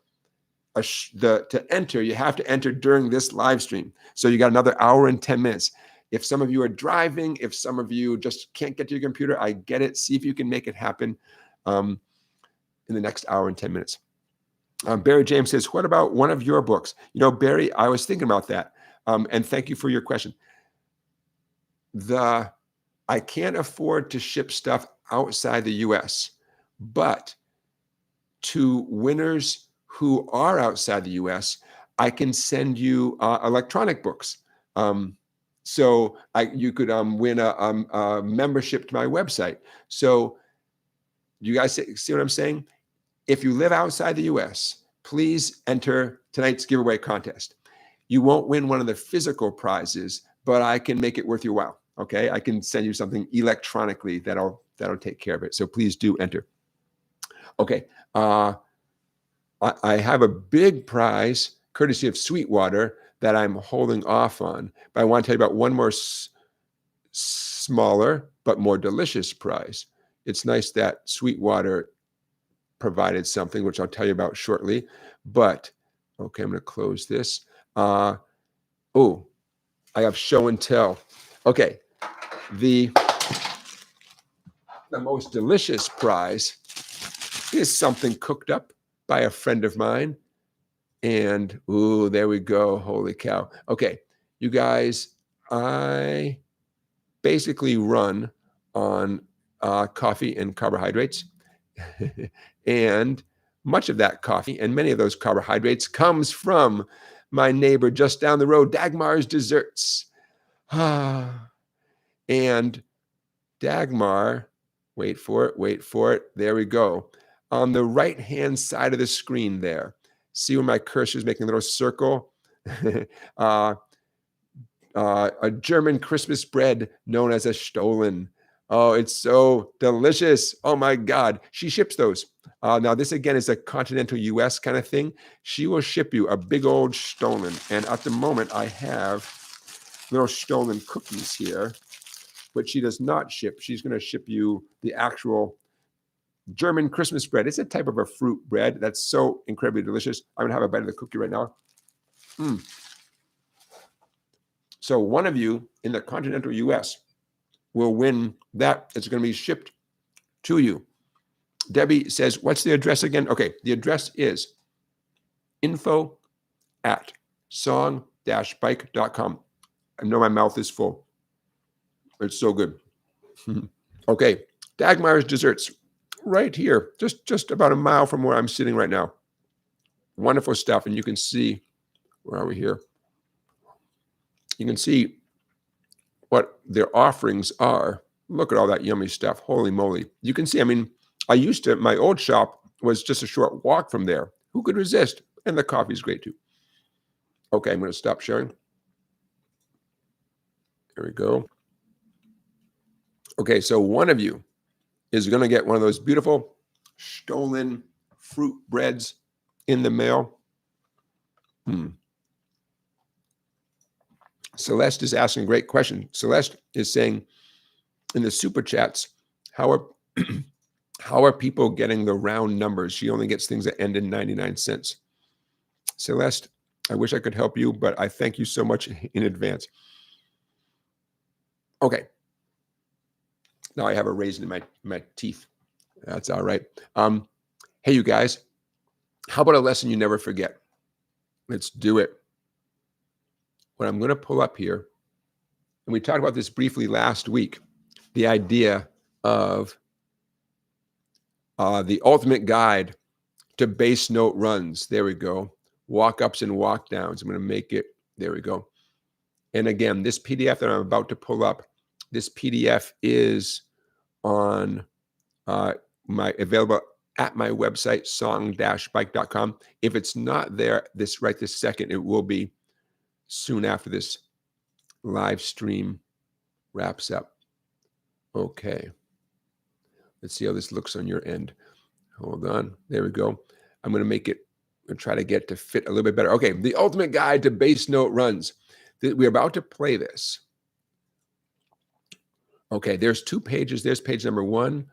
A: to enter. You have to enter during this live stream. So you got another hour and 10 minutes. If some of you are driving, if some of you just can't get to your computer, I get it. See if you can make it happen in the next hour and 10 minutes. Barry James says, what about one of your books? Barry, I was thinking about that. And thank you for your question. I can't afford to ship stuff outside the US, but to winners who are outside the US, I can send you electronic books. So you could win a membership to my website. So you guys see what I'm saying? If you live outside the US, please enter tonight's giveaway contest. You won't win one of the physical prizes, but I can make it worth your while. Okay, I can send you something electronically that'll take care of it. So please do enter. Okay. I have a big prize, courtesy of Sweetwater, that I'm holding off on. But I want to tell you about one more smaller but more delicious prize. It's nice that Sweetwater provided something, which I'll tell you about shortly. But, okay, I'm going to close this. Oh, I have show and tell. Okay, the most delicious prize is something cooked up by a friend of mine. And, ooh, there we go. Holy cow. Okay, you guys, I basically run on coffee and carbohydrates. And much of that coffee and many of those carbohydrates comes from my neighbor just down the road, Dagmar's Desserts. And Dagmar, wait for it. There we go. On the right-hand side of the screen there, see where my cursor is making a little circle? A German Christmas bread known as a Stollen. Oh, it's so delicious. Oh my God. She ships those. Now, this again is a continental US kind of thing. She will ship you a big old Stollen. And at the moment, I have little Stollen cookies here, but she does not ship. She's going to ship you the actual German Christmas bread. It's a type of a fruit bread that's so incredibly delicious. I'm going to have a bite of the cookie right now. So one of you in the continental US will win that. It's going to be shipped to you. Debbie says, what's the address again? Okay, the address is info@song-bike.com. I know my mouth is full. It's so good. Okay, Dagmar's Desserts, right here, just about a mile from where I'm sitting right now. Wonderful stuff, and you can see, where are we here? You can see what their offerings are. Look at all that yummy stuff. Holy moly. You can see, I mean, my old shop was just a short walk from there. Who could resist? And the coffee is great too. Okay, I'm going to stop sharing. There we go. Okay, so one of you is going to get one of those beautiful Stollen fruit breads in the mail. Celeste is asking a great question. Celeste is saying in the super chats, how are people getting the round numbers? She only gets things that end in 99 cents. Celeste, I wish I could help you, but I thank you so much in advance. Okay. Now I have a raisin in my teeth. That's all right. Hey, you guys, how about a lesson you never forget? Let's do it. What I'm going to pull up here, and we talked about this briefly last week, the idea of the ultimate guide to bass note runs. There we go. Walk ups and walk downs. I'm going to make it. There we go. And again, this PDF that I'm about to pull up, this PDF is on available at my website, song-bike.com. If it's not there right this second, it will be soon after this live stream wraps up. Okay. Let's see how this looks on your end. Hold on. There we go. I'm going to make it, try to get to fit a little bit better. Okay. The ultimate guide to bass note runs. We're about to play this. Okay. There's 2 pages. There's page number 1.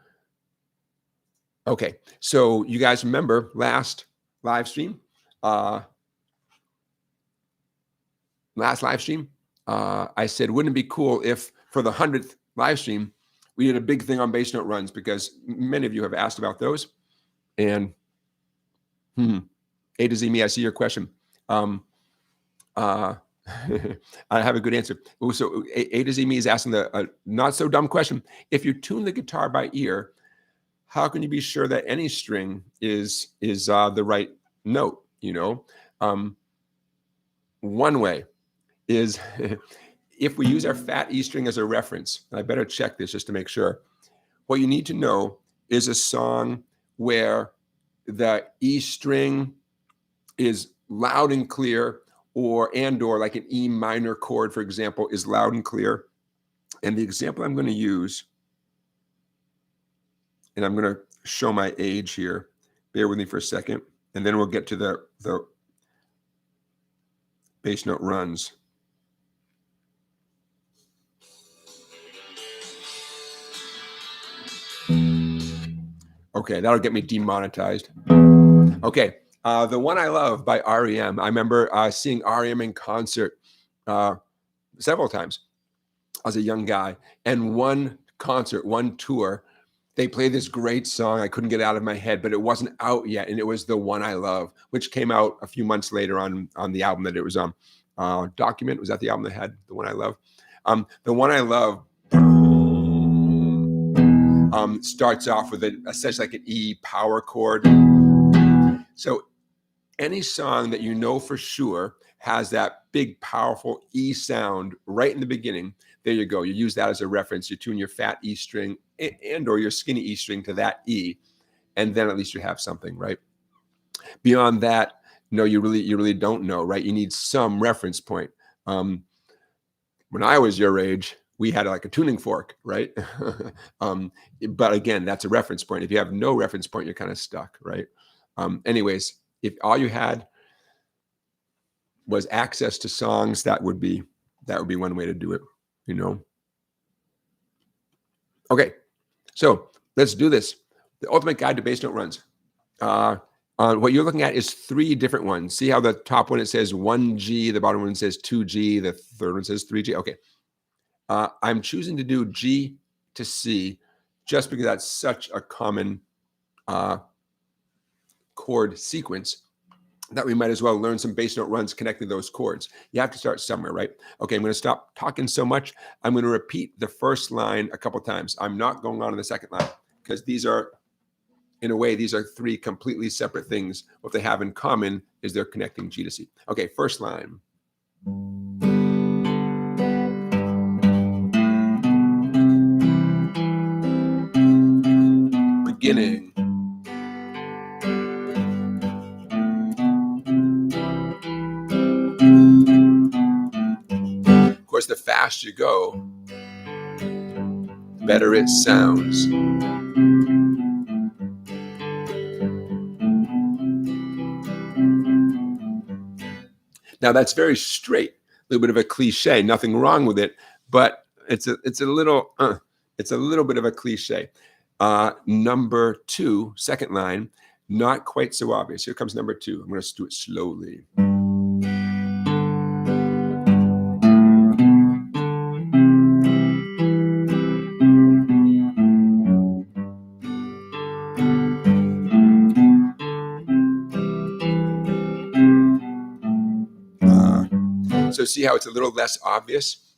A: Okay. So you guys remember last live stream, I said, wouldn't it be cool if for the 100th live stream, we did a big thing on bass note runs, because many of you have asked about those. And A to Z me, I see your question. I have a good answer. So A to Z me is asking the not so dumb question. If you tune the guitar by ear, how can you be sure that any string is the right note? You know, one way is if we use our fat E string as a reference. I better check this just to make sure. What you need to know is a song where the E string is loud and clear, or like an E minor chord, for example, is loud and clear. And the example I'm going to use, and I'm going to show my age here. Bear with me for a second. and then we'll get to the bass note runs. Okay, that'll get me demonetized. Okay, The One I Love by REM. I remember seeing REM in concert several times as a young guy. And one concert, one tour, they played this great song I couldn't get out of my head, but it wasn't out yet. And it was The One I Love, which came out a few months later on the album that it was on. Document, was that the album that had The One I Love? The One I Love starts off with essentially like an E power chord. So any song that you know for sure has that big, powerful E sound right in the beginning, there you go. You use that as a reference. You tune your fat E string and or your skinny E string to that E, and then at least you have something, right? Beyond that, no, you really don't know, right? You need some reference point. When I was your age, we had like a tuning fork, right? But again, that's a reference point. If you have no reference point, you're kind of stuck, right? Anyways, if all you had was access to songs, that would be one way to do it, you know? Okay, so let's do this. The ultimate guide to bass note runs. What you're looking at is 3 different ones. See how the top one, it says 1G, the bottom one says 2G, the third one says 3G. Okay. I'm choosing to do G to C just because that's such a common chord sequence that we might as well learn some bass note runs connecting those chords. You have to start somewhere, right? Okay, I'm going to stop talking so much. I'm going to repeat the first line a couple times. I'm not going on to the second line because these are, in a way, these are 3 completely separate things. What they have in common is they're connecting G to C. Okay, first line. Beginning. Of course, the faster you go, the better it sounds. Now that's very straight, a little bit of a cliche, nothing wrong with it, but it's a little bit of a cliche. Number 2, second line, not quite so obvious. Here comes number 2. I'm going to do it slowly. So see how it's a little less obvious?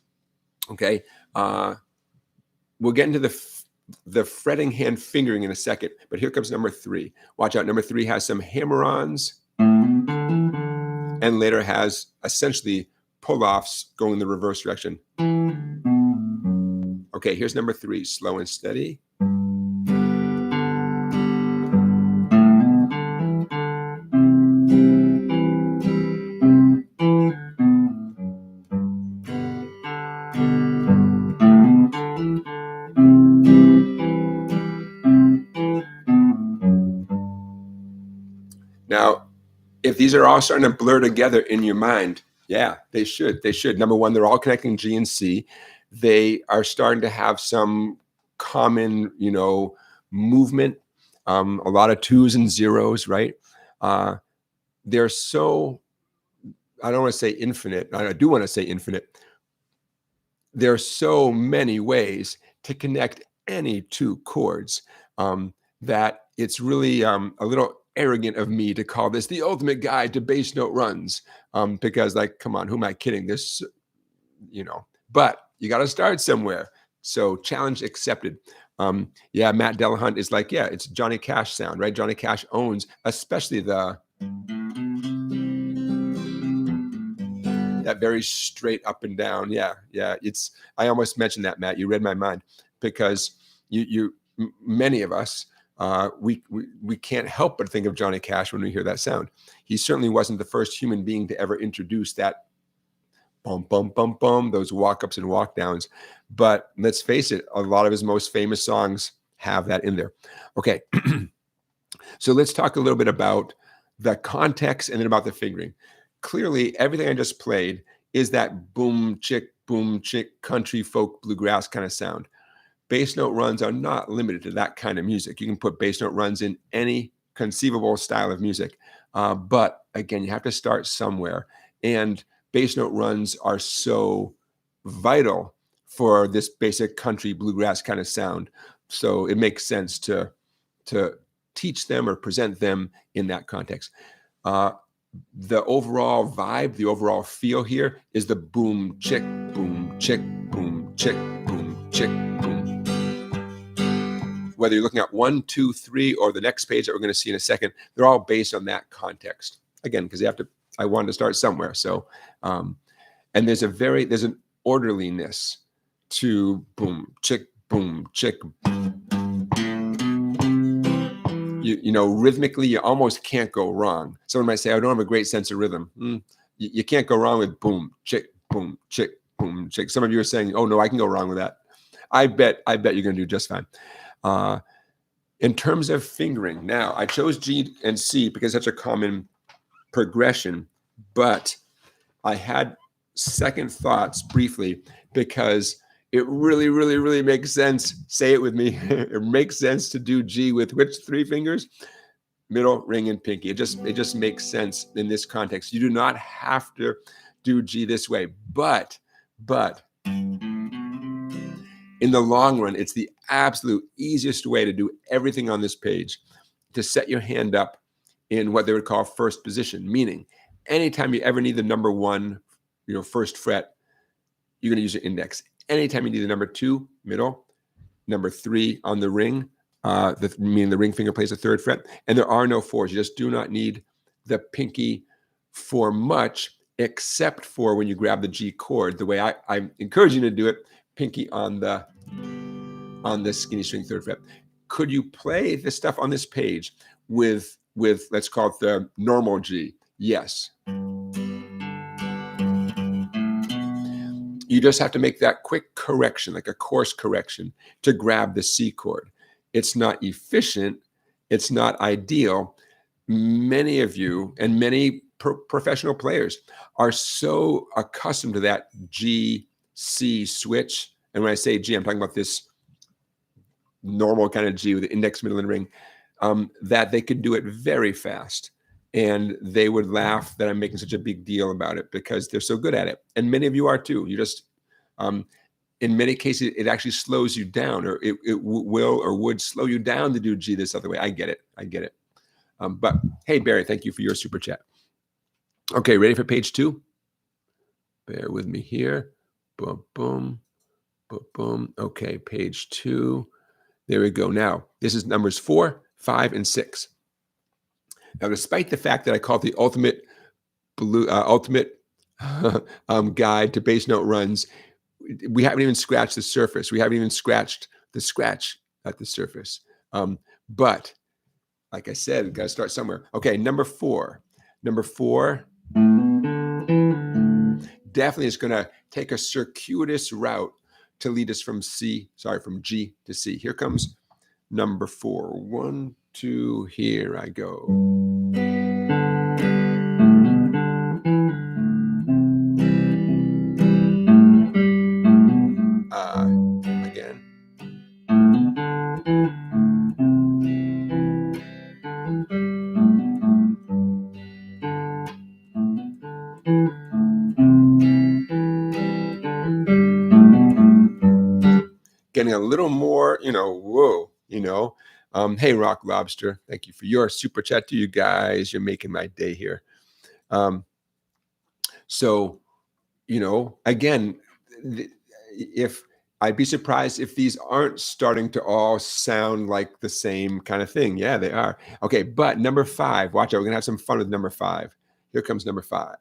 A: Okay. We'll get into the fretting hand fingering in a second, but here comes number 3. Watch out. Number 3 has some hammer-ons and later has essentially pull-offs going in the reverse direction. Okay, here's number 3, slow and steady. Now, if these are all starting to blur together in your mind, yeah, they should. They should. Number 1, they're all connecting G and C. They are starting to have some common, movement. A lot of 2s and 0s, right? They're so, I don't want to say infinite. I do want to say infinite. There are so many ways to connect any 2 chords that it's really a little arrogant of me to call this the ultimate guide to bass note runs, because, like, come on, who am I kidding? This, but you got to start somewhere. So challenge accepted. Yeah, Matt Delahunt is like, yeah, it's Johnny Cash sound, right? Johnny Cash owns, especially that very straight up and down. Yeah. I almost mentioned that, Matt. You read my mind, because many of us, we can't help but think of Johnny Cash when we hear that sound. He certainly wasn't the first human being to ever introduce that bum, bum, bum, bum, those walk-ups and walk-downs. But let's face it, a lot of his most famous songs have that in there. Okay, so let's talk a little bit about the context, and then about the fingering. Clearly, everything I just played is that boom, chick, country, folk, bluegrass kind of sound. Bass note runs are not limited to that kind of music. You can put bass note runs in any conceivable style of music. But again, you have to start somewhere. And bass note runs are so vital for this basic country bluegrass kind of sound. So it makes sense to teach them or present them in that context. The overall vibe, the overall feel here is the boom, chick, boom, chick, boom, chick, boom, chick, boom. Whether you're looking at 1, 2, 3, or the next page that we're going to see in a second, they're all based on that context. Again, because I wanted to start somewhere. So, and there's an orderliness to boom, chick, boom, chick. You know, rhythmically, you almost can't go wrong. Someone might say, I don't have a great sense of rhythm. You can't go wrong with boom, chick, boom, chick, boom, chick. Some of you are saying, oh no, I can go wrong with that. I bet you're going to do just fine. In terms of fingering, now I chose G and C because that's a common progression, but I had second thoughts briefly because it really, really, really makes sense. Say it with me. It makes sense to do G with which 3 fingers? Middle, ring, and pinky. It just makes sense in this context. You do not have to do G this way, but in the long run, it's the absolute easiest way to do everything on this page, to set your hand up in what they would call first position, meaning anytime you ever need the number 1, first fret, you're going to use your index. Anytime you need the number 2, middle, number 3 on the ring, meaning the ring finger plays the 3rd fret, and there are no 4s. You just do not need the pinky for much, except for when you grab the G chord, the way I encourage you to do it, pinky on the skinny string 3rd fret. Could you play this stuff on this page with let's call it the normal G? Yes. You just have to make that quick correction, like a course correction, to grab the C chord. It's not efficient. It's not ideal. Many of you and many professional players are so accustomed to that G, C switch. And when I say G, I'm talking about this normal kind of G with the index, middle, and ring, that they could do it very fast. And they would laugh that I'm making such a big deal about it because they're so good at it. And many of you are too. You just, in many cases, it actually slows you down, or it will or would slow you down to do G this other way. I get it. But hey, Barry, thank you for your super chat. Okay, ready for page 2? Bear with me here. Boom, boom, boom, boom. Okay, page 2. There we go. Now, this is numbers 4, 5, and 6. Now, despite the fact that I call it the ultimate guide to bass note runs, we haven't even scratched the surface. We haven't even scratched the scratch at the surface. But like I said, we've got to start somewhere. Okay, number 4. Number 4 definitely is going to take a circuitous route to lead us from G to C. Here comes number 4. 1, 2, here I go. Again. Getting a little more, whoa, hey, Rock Lobster, thank you for your super chat to you guys. You're making my day here. So, again, if I'd be surprised if these aren't starting to all sound like the same kind of thing. Yeah, they are. Okay, but number 5, watch out. We're going to have some fun with number 5. Here comes number 5.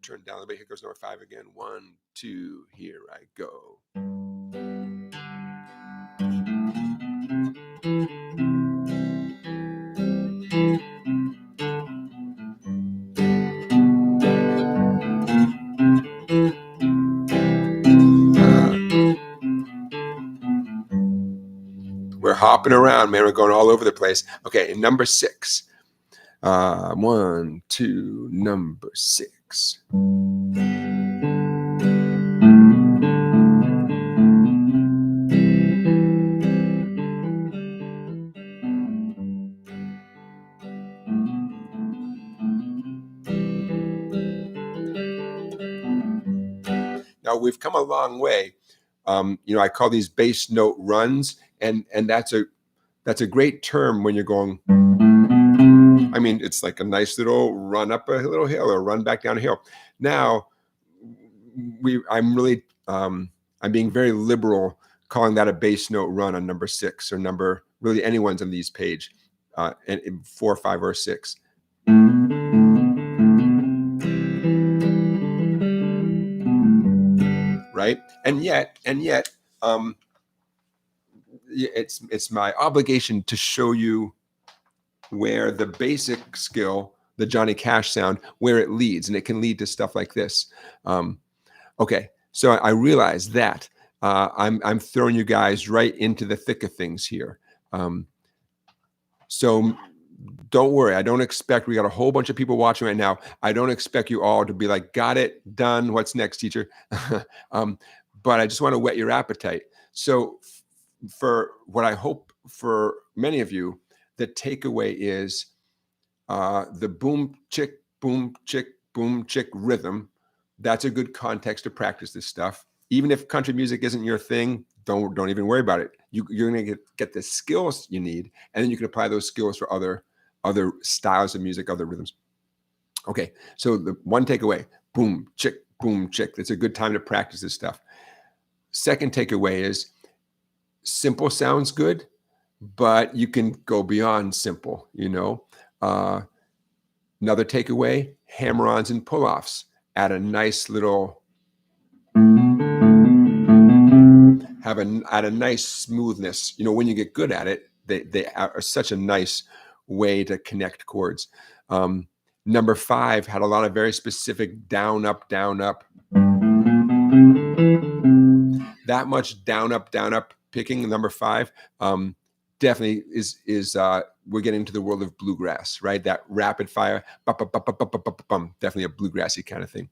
A: Turn down a bit. Here goes number 5 again. 1, 2, here I go. We're hopping around, man. We're going all over the place. Okay, number 6. 1, 2, number 6. Now we've come a long way. I call these bass note runs, and that's a great term when you're going. I mean, it's like a nice little run up a little hill or run back down a hill. Now, I'm being very liberal calling that a bass note run on number 6 or number really anyone's on these page, and 4, 5, or 6. Right, and yet, it's my obligation to show you where the basic skill, the Johnny Cash sound, where it leads, and it can lead to stuff like this. Okay, so I realize that I'm throwing you guys right into the thick of things here. So don't worry. I don't expect, we got a whole bunch of people watching right now. I don't expect you all to be like, got it, done, what's next, teacher? But I just want to whet your appetite. So for what I hope for many of you, the takeaway is the boom, chick, boom, chick rhythm. That's a good context to practice this stuff. Even if country music isn't your thing, don't even worry about it. You're going to get the skills you need, and then you can apply those skills for other styles of music, other rhythms. Okay, so the one takeaway, boom, chick, boom, chick. That's a good time to practice this stuff. Second takeaway is simple sounds good, but you can go beyond simple, Another takeaway, hammer-ons and pull-offs. Add a nice little, add a nice smoothness. When you get good at it, they are such a nice way to connect chords. Number 5 had a lot of very specific down, up, down, up. That much down, up picking, number 5, definitely is we're getting into the world of bluegrass, right? That rapid fire, definitely a bluegrassy kind of thing.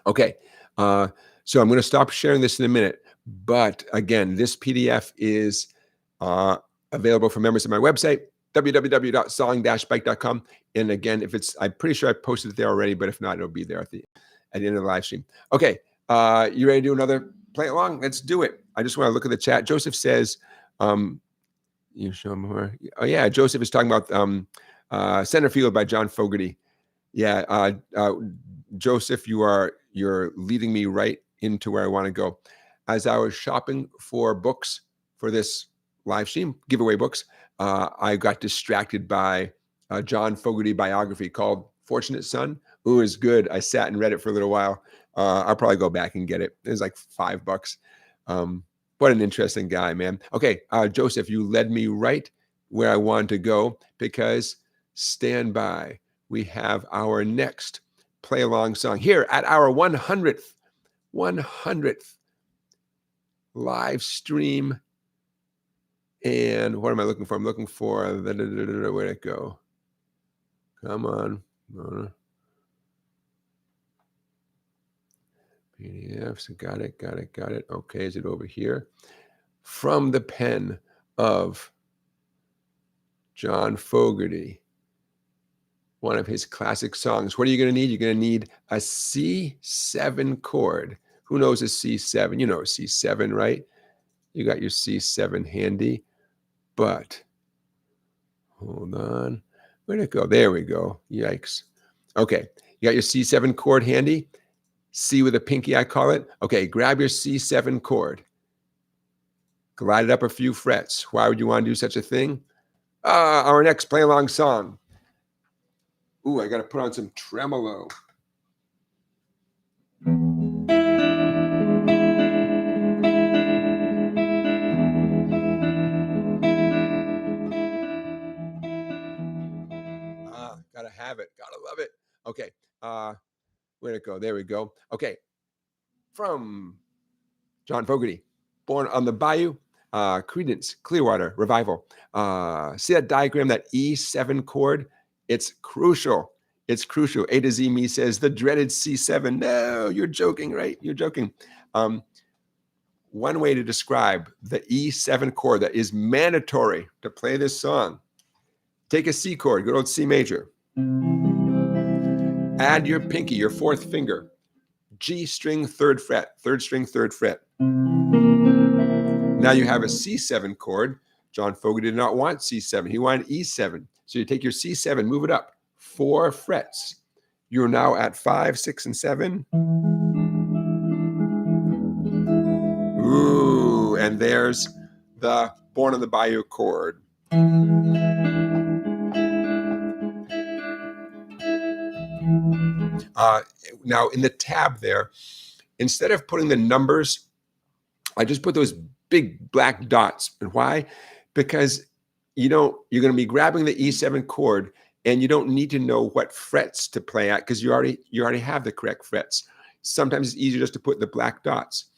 A: Okay, so I'm going to stop sharing this in a minute, but again, this PDF is available for members of my website, www.song-bike.com. And again, I'm pretty sure I posted it there already, but if not, it'll be there at the end of the live stream. Okay, you ready to do another play along? Let's do it. I just want to look at the chat. Joseph says, you show more. Oh yeah, Joseph is talking about Center Field by John Fogerty. Yeah, Joseph, you're leading me right into where I want to go. As I was shopping for books for this live stream, giveaway books, I got distracted by a John Fogerty biography called Fortunate Son. Ooh, it's good. I sat and read it for a little while. I'll probably go back and get it. It was like $5. What an interesting guy, man. Okay, Joseph, you led me right where I wanted to go, because stand by. We have our next play along song here at our 100th live stream. And what am I looking for? I'm looking for, where'd it go? Come on. PDFs, got it. Okay, is it over here? From the pen of John Fogerty, one of his classic songs. What are you going to need? You're going to need a C7 chord. Who knows a C7? You know a C7, right? You got your C7 handy, but hold on. Where'd it go? There we go. Yikes. Okay, you got your C7 chord handy? C with a pinky, I call it. Okay, grab your C7 chord. Glide it up a few frets. Why would you want to do such a thing? Our next play along song. Ooh, I got to put on some tremolo. Gotta have it. Gotta love it. Okay. Where'd it go? There we go. Okay. From John Fogerty, Born on the Bayou. Credence, Clearwater, Revival. See that diagram, that E7 chord? It's crucial. It's crucial. A to Z me says the dreaded C7. No, you're joking, right? You're joking. One way to describe the E7 chord that is mandatory to play this song. Take a C chord, good old C major. Add your pinky, your fourth finger. G string, third fret, third string, third fret. Now you have a C7 chord. John Fogerty did not want C7. He wanted E7. So you take your C7, move it up 4 frets. You're now at 5, 6, and 7. Ooh, and there's the Born on the Bayou chord. Now in the tab there, instead of putting the numbers, I just put those big black dots. And why? Because you're going to be grabbing the E7 chord, and you don't need to know what frets to play at because you already have the correct frets. Sometimes it's easier just to put the black dots.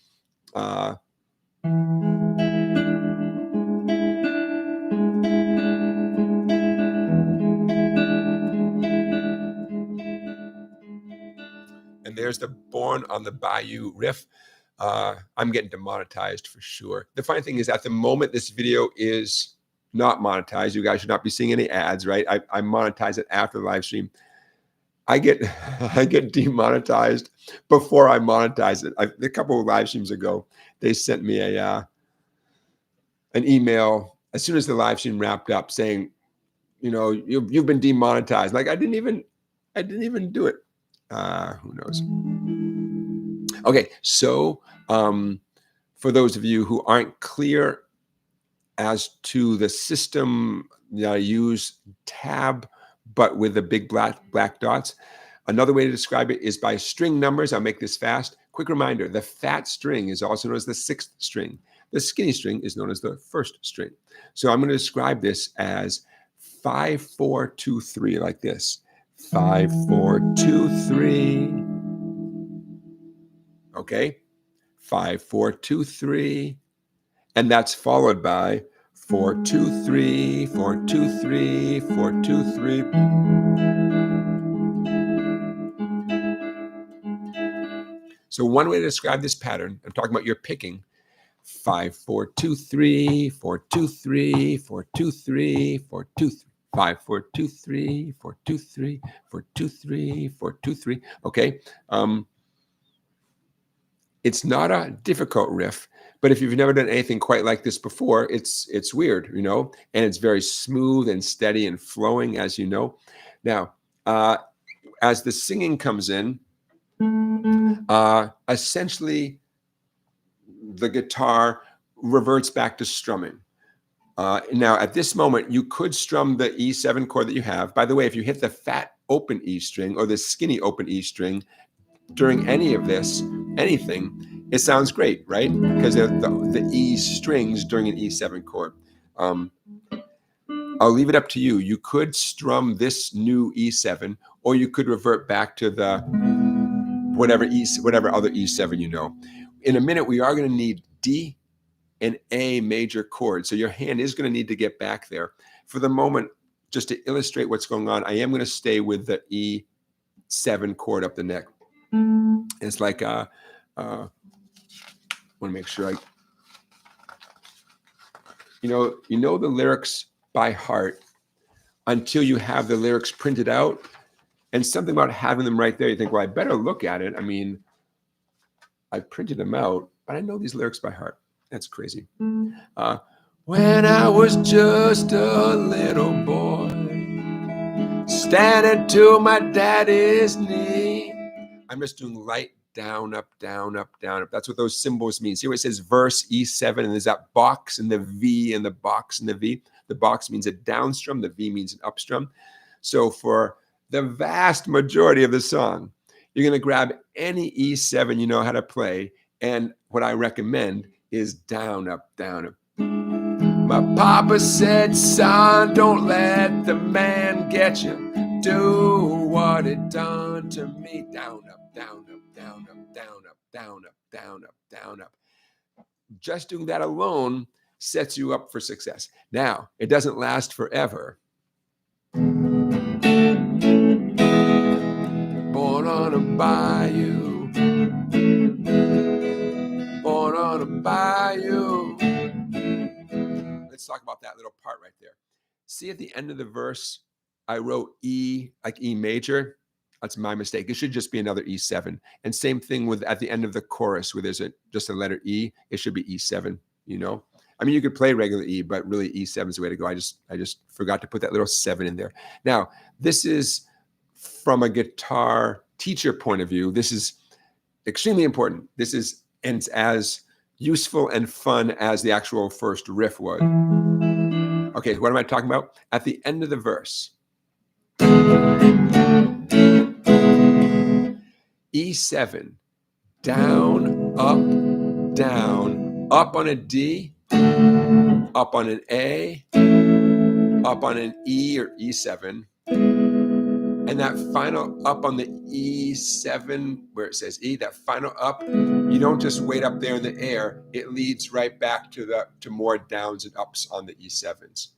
A: And there's the Born on the Bayou riff. I'm getting demonetized for sure. The funny thing is, at the moment this video is not monetized, you guys should not be seeing any ads, right? I monetize it after the live stream. I get demonetized before I monetize it. A couple of live streams ago, they sent me an email as soon as the live stream wrapped up saying, you've been demonetized. Like I didn't even do it. Who knows? Okay, so for those of you who aren't clear as to the system, I use tab, but with the big black dots. Another way to describe it is by string numbers. I'll make this fast. Quick reminder, the fat string is also known as the 6th string. The skinny string is known as the 1st string. So I'm going to describe this as 5, 4, 2, 3, like this. 5, 4, 2, 3. Okay, 5, 4, 2, 3. And that's followed by 4, 2, 3, 4, 2, 3, 4, 2, 3. So one way to describe this pattern, I'm talking about your picking, 5, 4, 2, 3, 4, 2, 3, 4, 2, 3, 4, 2, 3. 5, 4, 2, 3, 4, 2, 3, 4, 2, 3, 4, 2, 3. Okay. It's not a difficult riff, but if you've never done anything quite like this before, it's weird, and it's very smooth and steady and flowing, as you know. Now, as the singing comes in, essentially the guitar reverts back to strumming. Now, at this moment, you could strum the E7 chord that you have. By the way, if you hit the fat open E string or the skinny open E string during any of this, anything, it sounds great, right? Because the E strings during an E7 chord. I'll leave it up to you. You could strum this new E7, or you could revert back to the whatever other E7 you know. In a minute, we are going to need D and A major chords. So your hand is going to need to get back there. For the moment, just to illustrate what's going on, I am going to stay with the E7 chord up the neck. It's like I want to make sure you know the lyrics by heart until you have the lyrics printed out. And something about having them right there, you think, well, I better look at it. I mean, I printed them out, but I know these lyrics by heart. That's crazy. When I was just a little boy, standing to my daddy's knee. I'm just doing light, down, up, down, up, down, up. That's what those symbols mean. See where it says verse E7, and there's that box and the V and the box and the V. The box means a down strum. The V means an up strum. So for the vast majority of the song, you're going to grab any E7 you know how to play. And what I recommend is down, up, down, up. My papa said, son, don't let the man get you. Do what it done to me. Down, up, down, up, down, up, down, up, down, up, down, up, down, up. Just doing that alone sets you up for success. Now, it doesn't last forever. Born on a bayou, born on a bayou. Let's talk about that little part right there. See, at the end of the verse, I wrote E, like E major. That's my mistake. It should just be another E7. And same thing with at the end of the chorus where there's just a letter E, it should be E7, you know? I mean, you could play regular E, but really E7 is the way to go. I just forgot to put that little 7 in there. Now, this is from a guitar teacher point of view. This is extremely important. This is as useful and fun as the actual first riff was. Okay, what am I talking about? At the end of the verse, E7, down, up on a D, up on an A, up on an E or E7, and that final up on the E7, where it says E, that final up, you don't just wait up there in the air, it leads right back to more downs and ups on the E7s.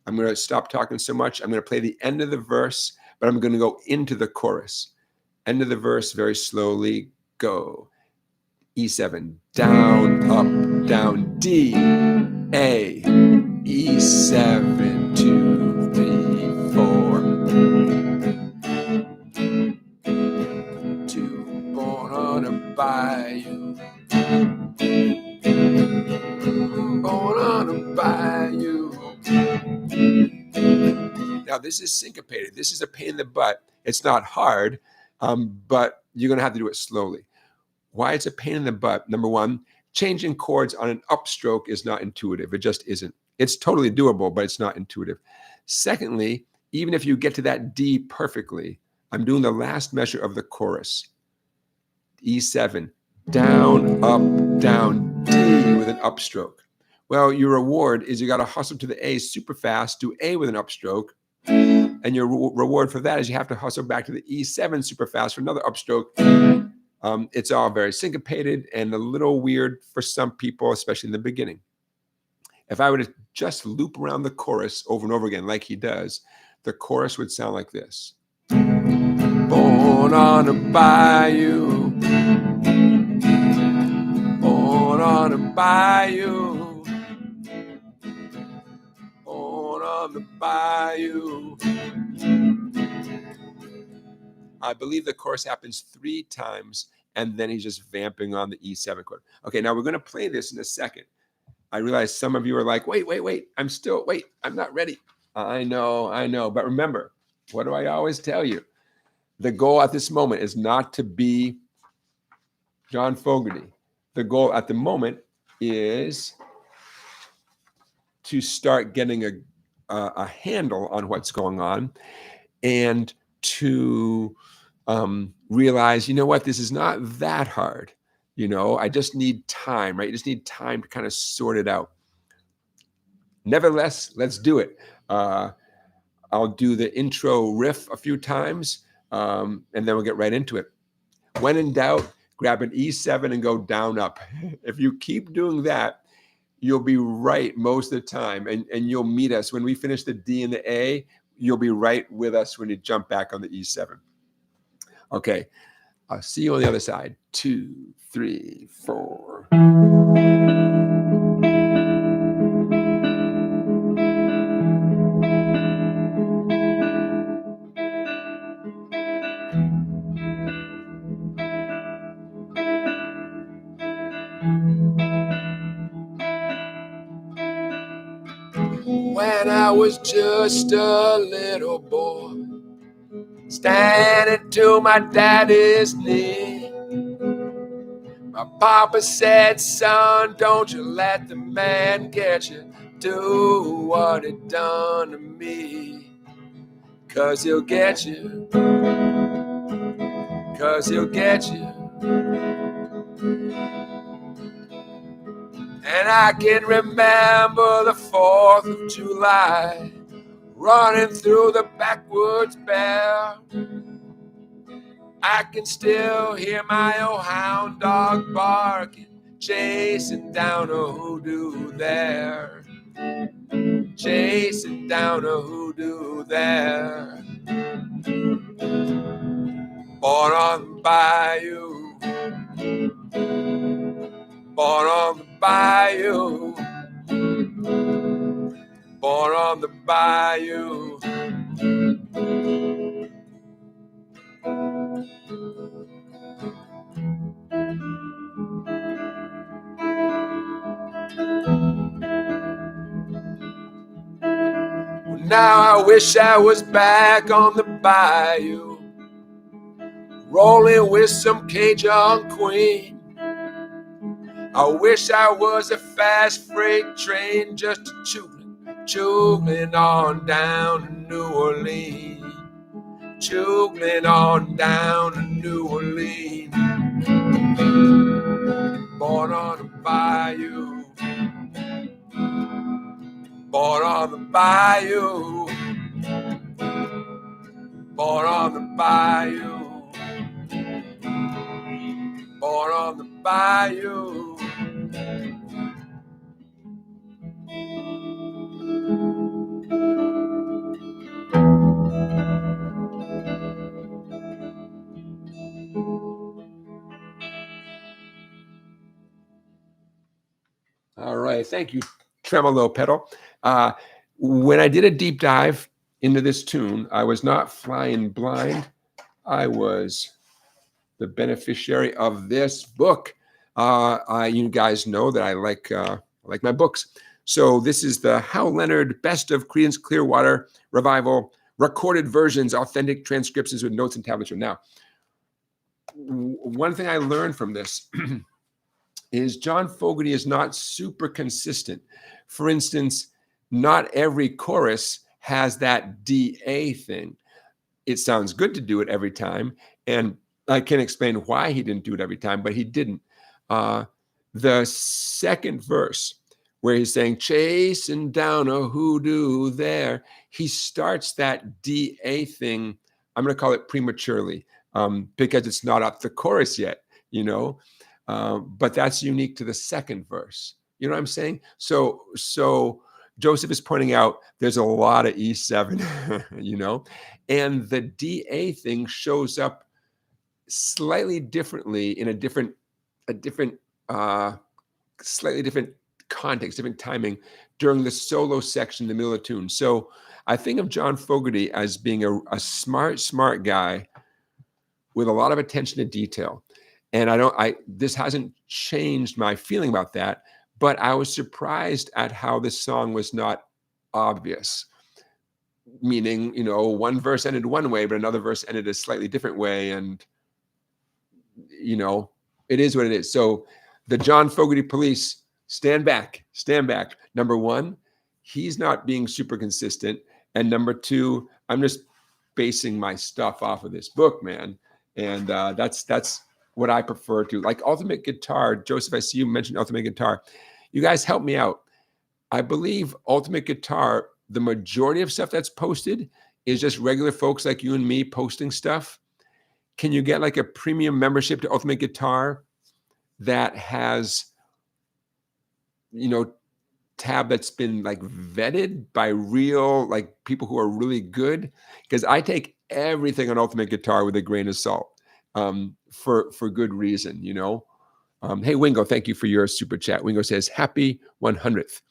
A: I'm going to stop talking so much. I'm going to play the end of the verse, but I'm going to go into the chorus. End of the verse, very slowly, go. E7, down, up, down, D, A, E7, 2, 3, 4. 2, born on a bayou. Born on a bayou. Now, this is syncopated. This is a pain in the butt. It's not hard, but you're going to have to do it slowly. Why it's a pain in the butt? Number one, changing chords on an upstroke is not intuitive. It just isn't. It's totally doable, but it's not intuitive. Secondly, even if you get to that D perfectly, I'm doing the last measure of the chorus. E7, down, up, down, D with an upstroke. Well, your reward is you got to hustle to the A super fast, do A with an upstroke, and your reward for that is you have to hustle back to the E7 super fast for another upstroke. It's all very syncopated and a little weird for some people, especially in the beginning. If I were to just loop around the chorus over and over again like he does, the chorus would sound like this. Born on a bayou, born on a bayou, born on the bayou. I believe the chorus happens 3 times, and then he's just vamping on the E7 chord. Okay, now we're going to play this in a second. I realize some of you are like, wait, I'm not ready. I know. But remember, what do I always tell you? The goal at this moment is not to be John Fogerty. The goal at the moment is to start getting a handle on what's going on and to realize, you know what, this is not that hard. You know, I just need time, right? You just need time to kind of sort it out. Nevertheless, let's do it. I'll do the intro riff a few times, and then we'll get right into it. When in doubt, grab an E7 and go down, up. If you keep doing that, you'll be right most of the time, and you'll meet us. When we finish the D and the A, you'll be right with us when you jump back on the E7. Okay, I'll see you on the other side. 2, 3, 4. When I was just a little boy, standing to my daddy's knee, my papa said, son, don't you let the man get you. Do what he done to me. 'Cause he'll get you. 'Cause he'll get you. And I can remember the 4th of July, running through the backwoods bare. I can still hear my old hound dog barking, chasing down a hoodoo there, chasing down a hoodoo there. Born on the bayou, born on the bayou, born on the bayou. Now I wish I was back on the bayou, rolling with some Cajun queen. I wish I was a fast freight train just chugging on down to New Orleans, chugging on down to New Orleans. Born on the bayou, born on the bayou, born on the bayou, born on the bayou. All right, thank you, Tremolo Pedal. When I did a deep dive into this tune, I was not flying blind. I was the beneficiary of this book. You guys know that I like my books. So this is the Hal Leonard Best of Creedence Clearwater Revival recorded versions, authentic transcriptions with notes and tablature. Now, one thing I learned from this is John Fogerty is not super consistent. For instance, not every chorus has that DA thing. It sounds good to do it every time, and I can't explain why he didn't do it every time, but he didn't. The second verse, where he's saying, chasing down a hoodoo there, he starts that DA thing, I'm going to call it prematurely, because it's not up the chorus yet, you know? But that's unique to the second verse. You know what I'm saying? So Joseph is pointing out there's a lot of E7, you know, and the DA thing shows up slightly differently in a slightly different context, different timing during the solo section in the middle of the tune. So I think of John Fogerty as being a smart guy with a lot of attention to detail. And this hasn't changed my feeling about that, but I was surprised at how this song was not obvious. Meaning, you know, one verse ended one way, but another verse ended a slightly different way. And, you know, it is what it is. So the John Fogerty police, stand back, stand back. Number one, he's not being super consistent. And number two, I'm just basing my stuff off of this book, man. And that's what I prefer to. Like Ultimate Guitar, Joseph, I see you mentioned Ultimate Guitar. You guys help me out. I believe Ultimate Guitar, the majority of stuff that's posted is just regular folks like you and me posting stuff. Can you get like a premium membership to Ultimate Guitar that has, you know, tab that's been like vetted by real, like people who are really good? Because I take everything on Ultimate Guitar with a grain of salt, for good reason, you know. Hey, Wingo, thank you for your super chat. Wingo says, happy 100th.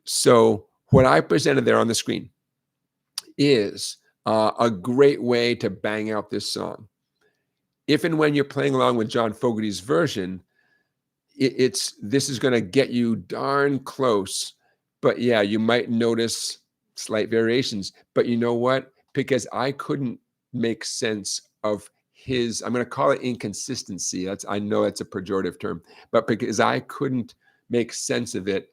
A: So what I presented there on the screen is a great way to bang out this song. If and when you're playing along with John Fogerty's version, this is going to get you darn close. But yeah, you might notice slight variations. But you know what? Because I couldn't make sense of his, I'm going to call it inconsistency. I know that's a pejorative term, but because I couldn't make sense of it,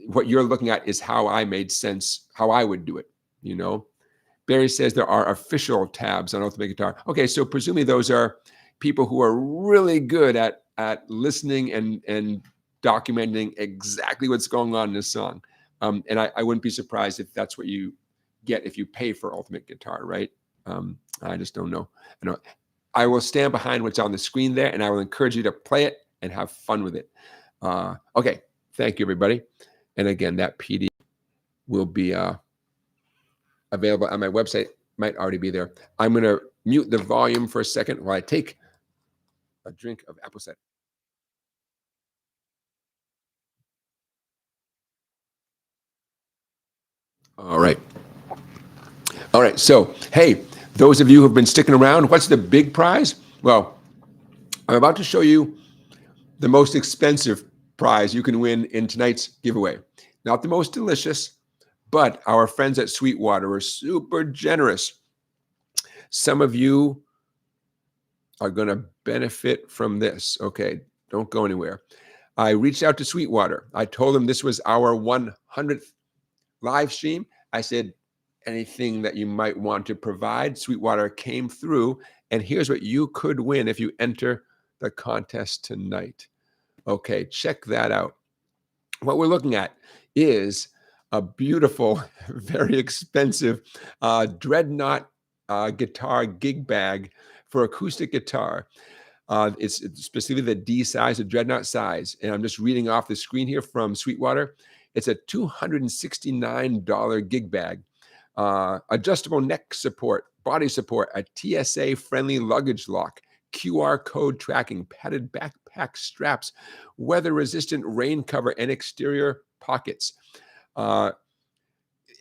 A: what you're looking at is how I made sense, how I would do it, you know? Barry says there are official tabs on Ultimate Guitar. Okay, so presumably those are people who are really good at listening and documenting exactly what's going on in this song. And I wouldn't be surprised if that's what you get if you pay for Ultimate Guitar, right? I just don't know. I will stand behind what's on the screen there, and I will encourage you to play it and have fun with it. Okay, thank you, everybody. And again, that PD will be available on my website. Might already be there. I'm going to mute the volume for a second while I take a drink of apple cider. All right. All right. So, hey, those of you who've been sticking around, what's the big prize? Well, I'm about to show you the most expensive prize you can win in tonight's giveaway. Not the most delicious, but our friends at Sweetwater are super generous. Some of you are going to benefit from this. Okay, don't go anywhere. I reached out to Sweetwater. I told them this was our 100th live stream. I said, anything that you might want to provide. Sweetwater came through, and here's what you could win if you enter the contest tonight. Okay, check that out. What we're looking at is a beautiful, very expensive Dreadnought guitar gig bag for acoustic guitar. It's specifically the D size, the Dreadnought size. And I'm just reading off the screen here from Sweetwater. It's a $269 gig bag. Adjustable neck support, body support, a TSA-friendly luggage lock, QR code tracking, padded backpack straps, weather-resistant rain cover, and exterior pockets.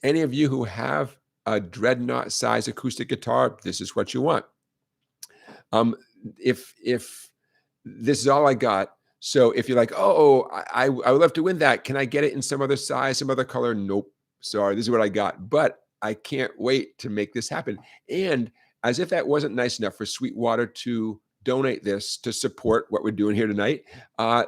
A: Any of you who have a Dreadnought size acoustic guitar, this is what you want. If this is all I got, so if you're like, oh, I would love to win that, can I get it in some other size, some other color? Nope, sorry, this is what I got. But I can't wait to make this happen. And as if that wasn't nice enough for Sweetwater to donate this to support what we're doing here tonight,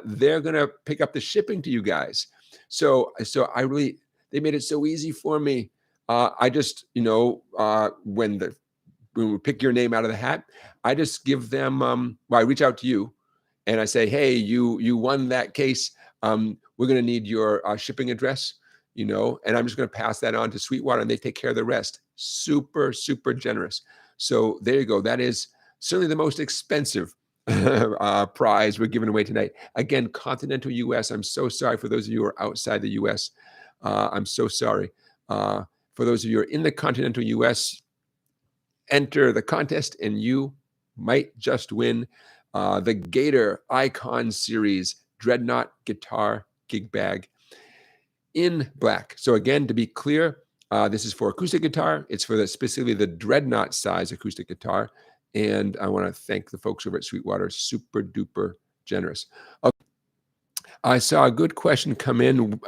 A: they're gonna pick up the shipping to you guys. So I really, they made it so easy for me. I just, when we pick your name out of the hat, I just give them, I reach out to you and I say, hey, you won that case. We're gonna need your shipping address, and I'm just gonna pass that on to Sweetwater and they take care of the rest. Super, super generous. So there you go. That is certainly the most expensive prize we're giving away tonight. Again, continental US. I'm so sorry for those of you who are outside the US. I'm so sorry. For those of you who are in the continental US, enter the contest and you might just win the Gator Icon Series Dreadnought Guitar Gig Bag in black. So again, to be clear, this is for acoustic guitar. It's for specifically the Dreadnought size acoustic guitar. And I want to thank the folks over at Sweetwater. Super duper generous. Okay. I saw a good question come in.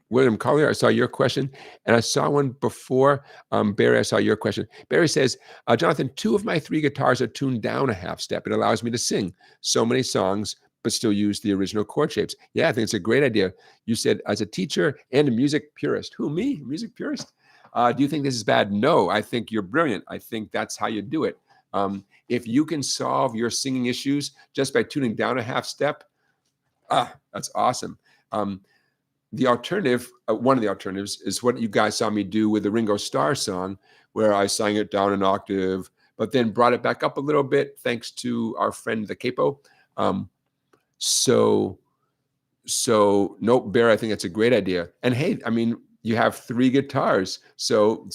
A: William Collier, I saw your question. And I saw one before. Barry, I saw your question. Barry says, Jonathan, 2 of my 3 guitars are tuned down a half step. It allows me to sing so many songs, but still use the original chord shapes. Yeah, I think it's a great idea. You said, as a teacher and a music purist. Who, me? Music purist? Do you think this is bad? No, I think you're brilliant. I think that's how you do it. If you can solve your singing issues just by tuning down a half step, that's awesome. The alternative, one of the alternatives, is what you guys saw me do with the Ringo Starr song, where I sang it down an octave, but then brought it back up a little bit, thanks to our friend the capo. So nope, Bear, I think that's a great idea. And hey, I mean, you have 3 guitars, so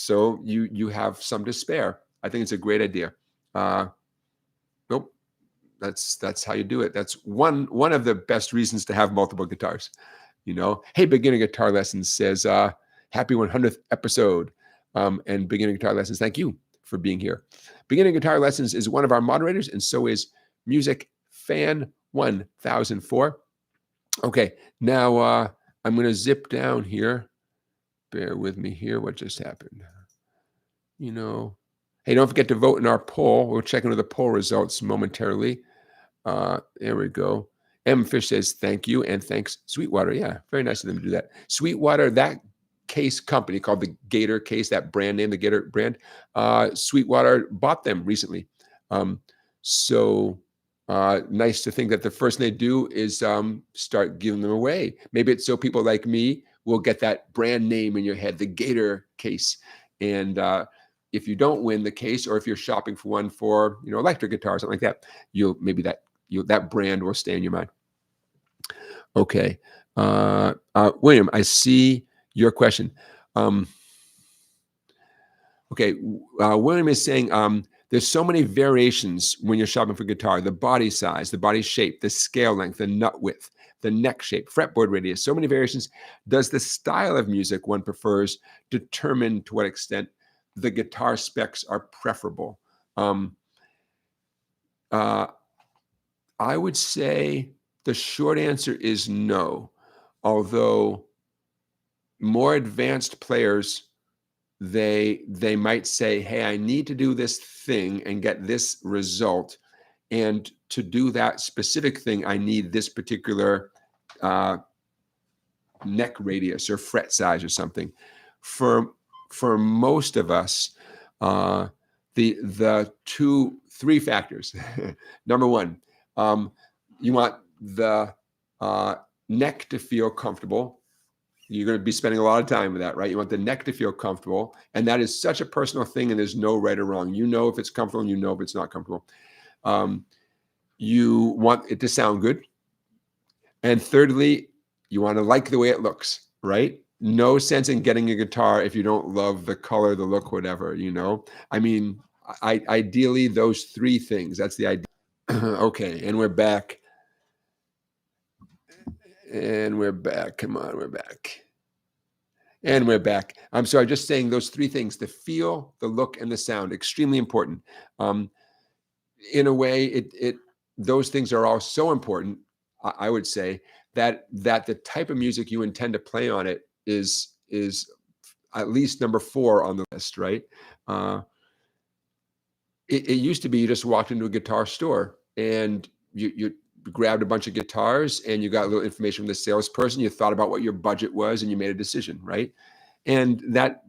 A: you have some to spare. I think it's a great idea. Nope. That's how you do it. That's one of the best reasons to have multiple guitars. Hey, Beginning Guitar Lessons says, happy 100th episode. And Beginning Guitar Lessons, thank you for being here. Beginning Guitar Lessons is one of our moderators, and so is Music Fan 1004. Okay, now I'm going to zip down here. Bear with me here. What just happened? Hey, don't forget to vote in our poll. We'll check into the poll results momentarily. There we go. M. Fish says, thank you, and thanks, Sweetwater. Yeah, very nice of them to do that. Sweetwater, that case company called the Gator case, that brand name, the Gator brand, Sweetwater bought them recently. So nice to think that the first thing they do is start giving them away. Maybe it's so people like me will get that brand name in your head, the Gator case. And if you don't win the case, or if you're shopping for one for, electric guitar or something like that, that brand will stay in your mind. Okay. William, I see your question. Okay. William is saying, there's so many variations when you're shopping for guitar: the body size, the body shape, the scale length, the nut width, the neck shape, fretboard radius, so many variations. Does the style of music one prefers determine to what extent the guitar specs are preferable? I would say the short answer is no, although more advanced players, they might say, hey, I need to do this thing and get this result, and to do that specific thing, I need this particular neck radius or fret size or something. For most of us, the three factors. Number one, you want the neck to feel comfortable. You're going to be spending a lot of time with that, right? You want the neck to feel comfortable. And that is such a personal thing, and there's no right or wrong. You know if it's comfortable, and you know if it's not comfortable. You want it to sound good. And thirdly, you want to like the way it looks, right? No sense in getting a guitar if you don't love the color, the look, whatever, I mean, ideally, those three things. That's the idea. Okay, and we're back. And we're back. Come on, we're back. And we're back. I'm sorry, just saying those three things: the feel, the look, and the sound. Extremely important. In a way, those things are all so important, I would say, that the type of music you intend to play on it is at least number 4 on the list, right? It used to be you just walked into a guitar store and you grabbed a bunch of guitars and you got a little information from the salesperson. You thought about what your budget was and you made a decision, right? And that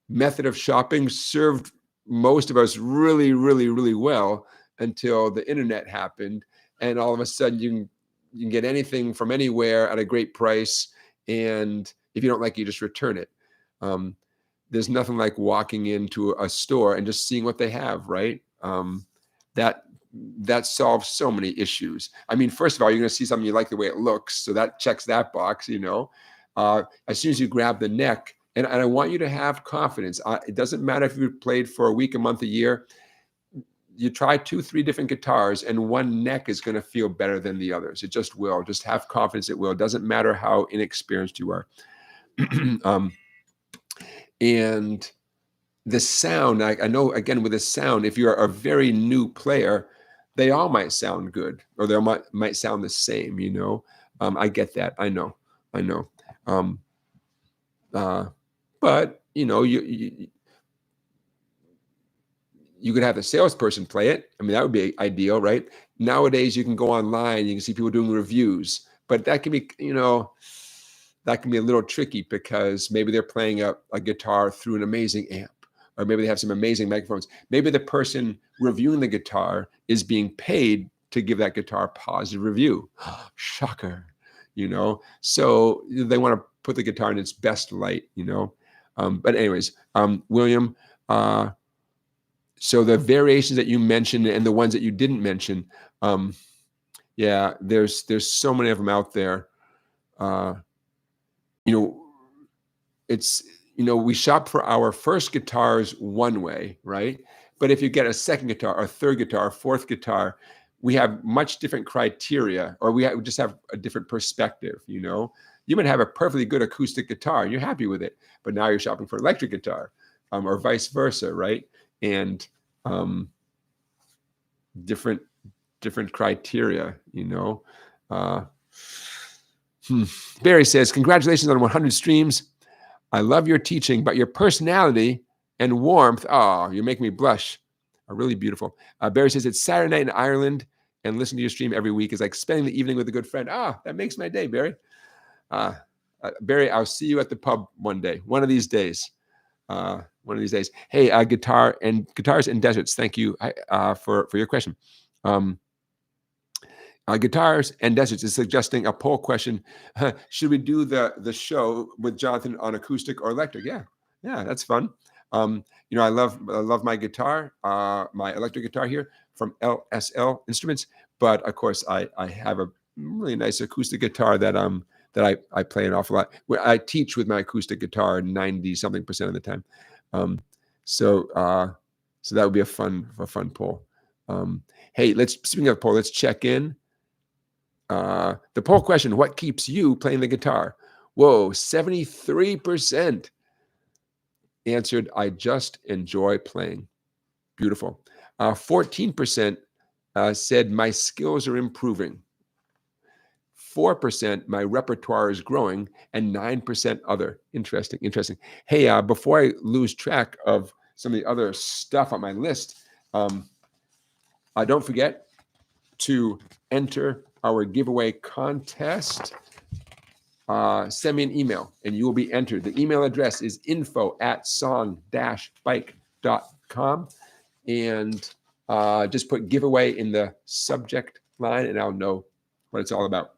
A: method of shopping served most of us really, really, really well until the internet happened, and all of a sudden you can get anything from anywhere at a great price, and if you don't like it, you just return it. There's nothing like walking into a store and just seeing what they have, right? That solves so many issues. I mean, first of all, you're going to see something you like the way it looks, so that checks that box. As soon as you grab the neck, and I want you to have confidence. It doesn't matter if you've played for a week, a month, a year. You try 2-3 different guitars, and one neck is going to feel better than the others. It just will. Just have confidence it will. It doesn't matter how inexperienced you are. And the sound, I know, again, with the sound, if you're a very new player, they all might sound good, or they might sound the same, I get that. I know. But, you could have the salesperson play it. I mean, that would be ideal, right? Nowadays, you can go online, you can see people doing reviews, but that can be, that can be a little tricky because maybe they're playing a guitar through an amazing amp, or maybe they have some amazing microphones. Maybe the person reviewing the guitar is being paid to give that guitar a positive review. Shocker, So they want to put the guitar in its best light, But anyways, William, so the variations that you mentioned and the ones that you didn't mention, yeah, there's so many of them out there. It's, we shop for our first guitars one way, right? But if you get a second guitar, a third guitar, a fourth guitar, we have much different criteria, or we just have a different perspective, You might have a perfectly good acoustic guitar and you're happy with it, but now you're shopping for electric guitar, or vice versa, right? And different criteria, Barry says, congratulations on 100 streams. I love your teaching, but your personality and warmth, oh, you make me blush, are really beautiful. Barry says, it's Saturday night in Ireland, and listening to your stream every week is like spending the evening with a good friend. That makes my day, Barry. Barry, I'll see you at the pub one day, one of these days. Hey, guitars and deserts. Thank you for your question. Guitars and deserts is suggesting a poll question. Should we do the show with Jonathan on acoustic or electric? Yeah, that's fun. You know, I love my guitar, my electric guitar here from LSL Instruments. But of course, I have a really nice acoustic guitar that I play an awful lot. I teach with my acoustic guitar 90-something% of the time. So that would be a fun poll. Hey, speaking of poll, let's check in. The poll question: what keeps you playing the guitar? Whoa, 73% answered, I just enjoy playing. Beautiful. 14% said my skills are improving. 4% my repertoire is growing, and 9% other. Interesting. Hey, before I lose track of some of the other stuff on my list, don't forget to enter our giveaway contest. Send me an email and you will be entered. The email address is info@song-bike.com, and just put giveaway in the subject line and I'll know what it's all about.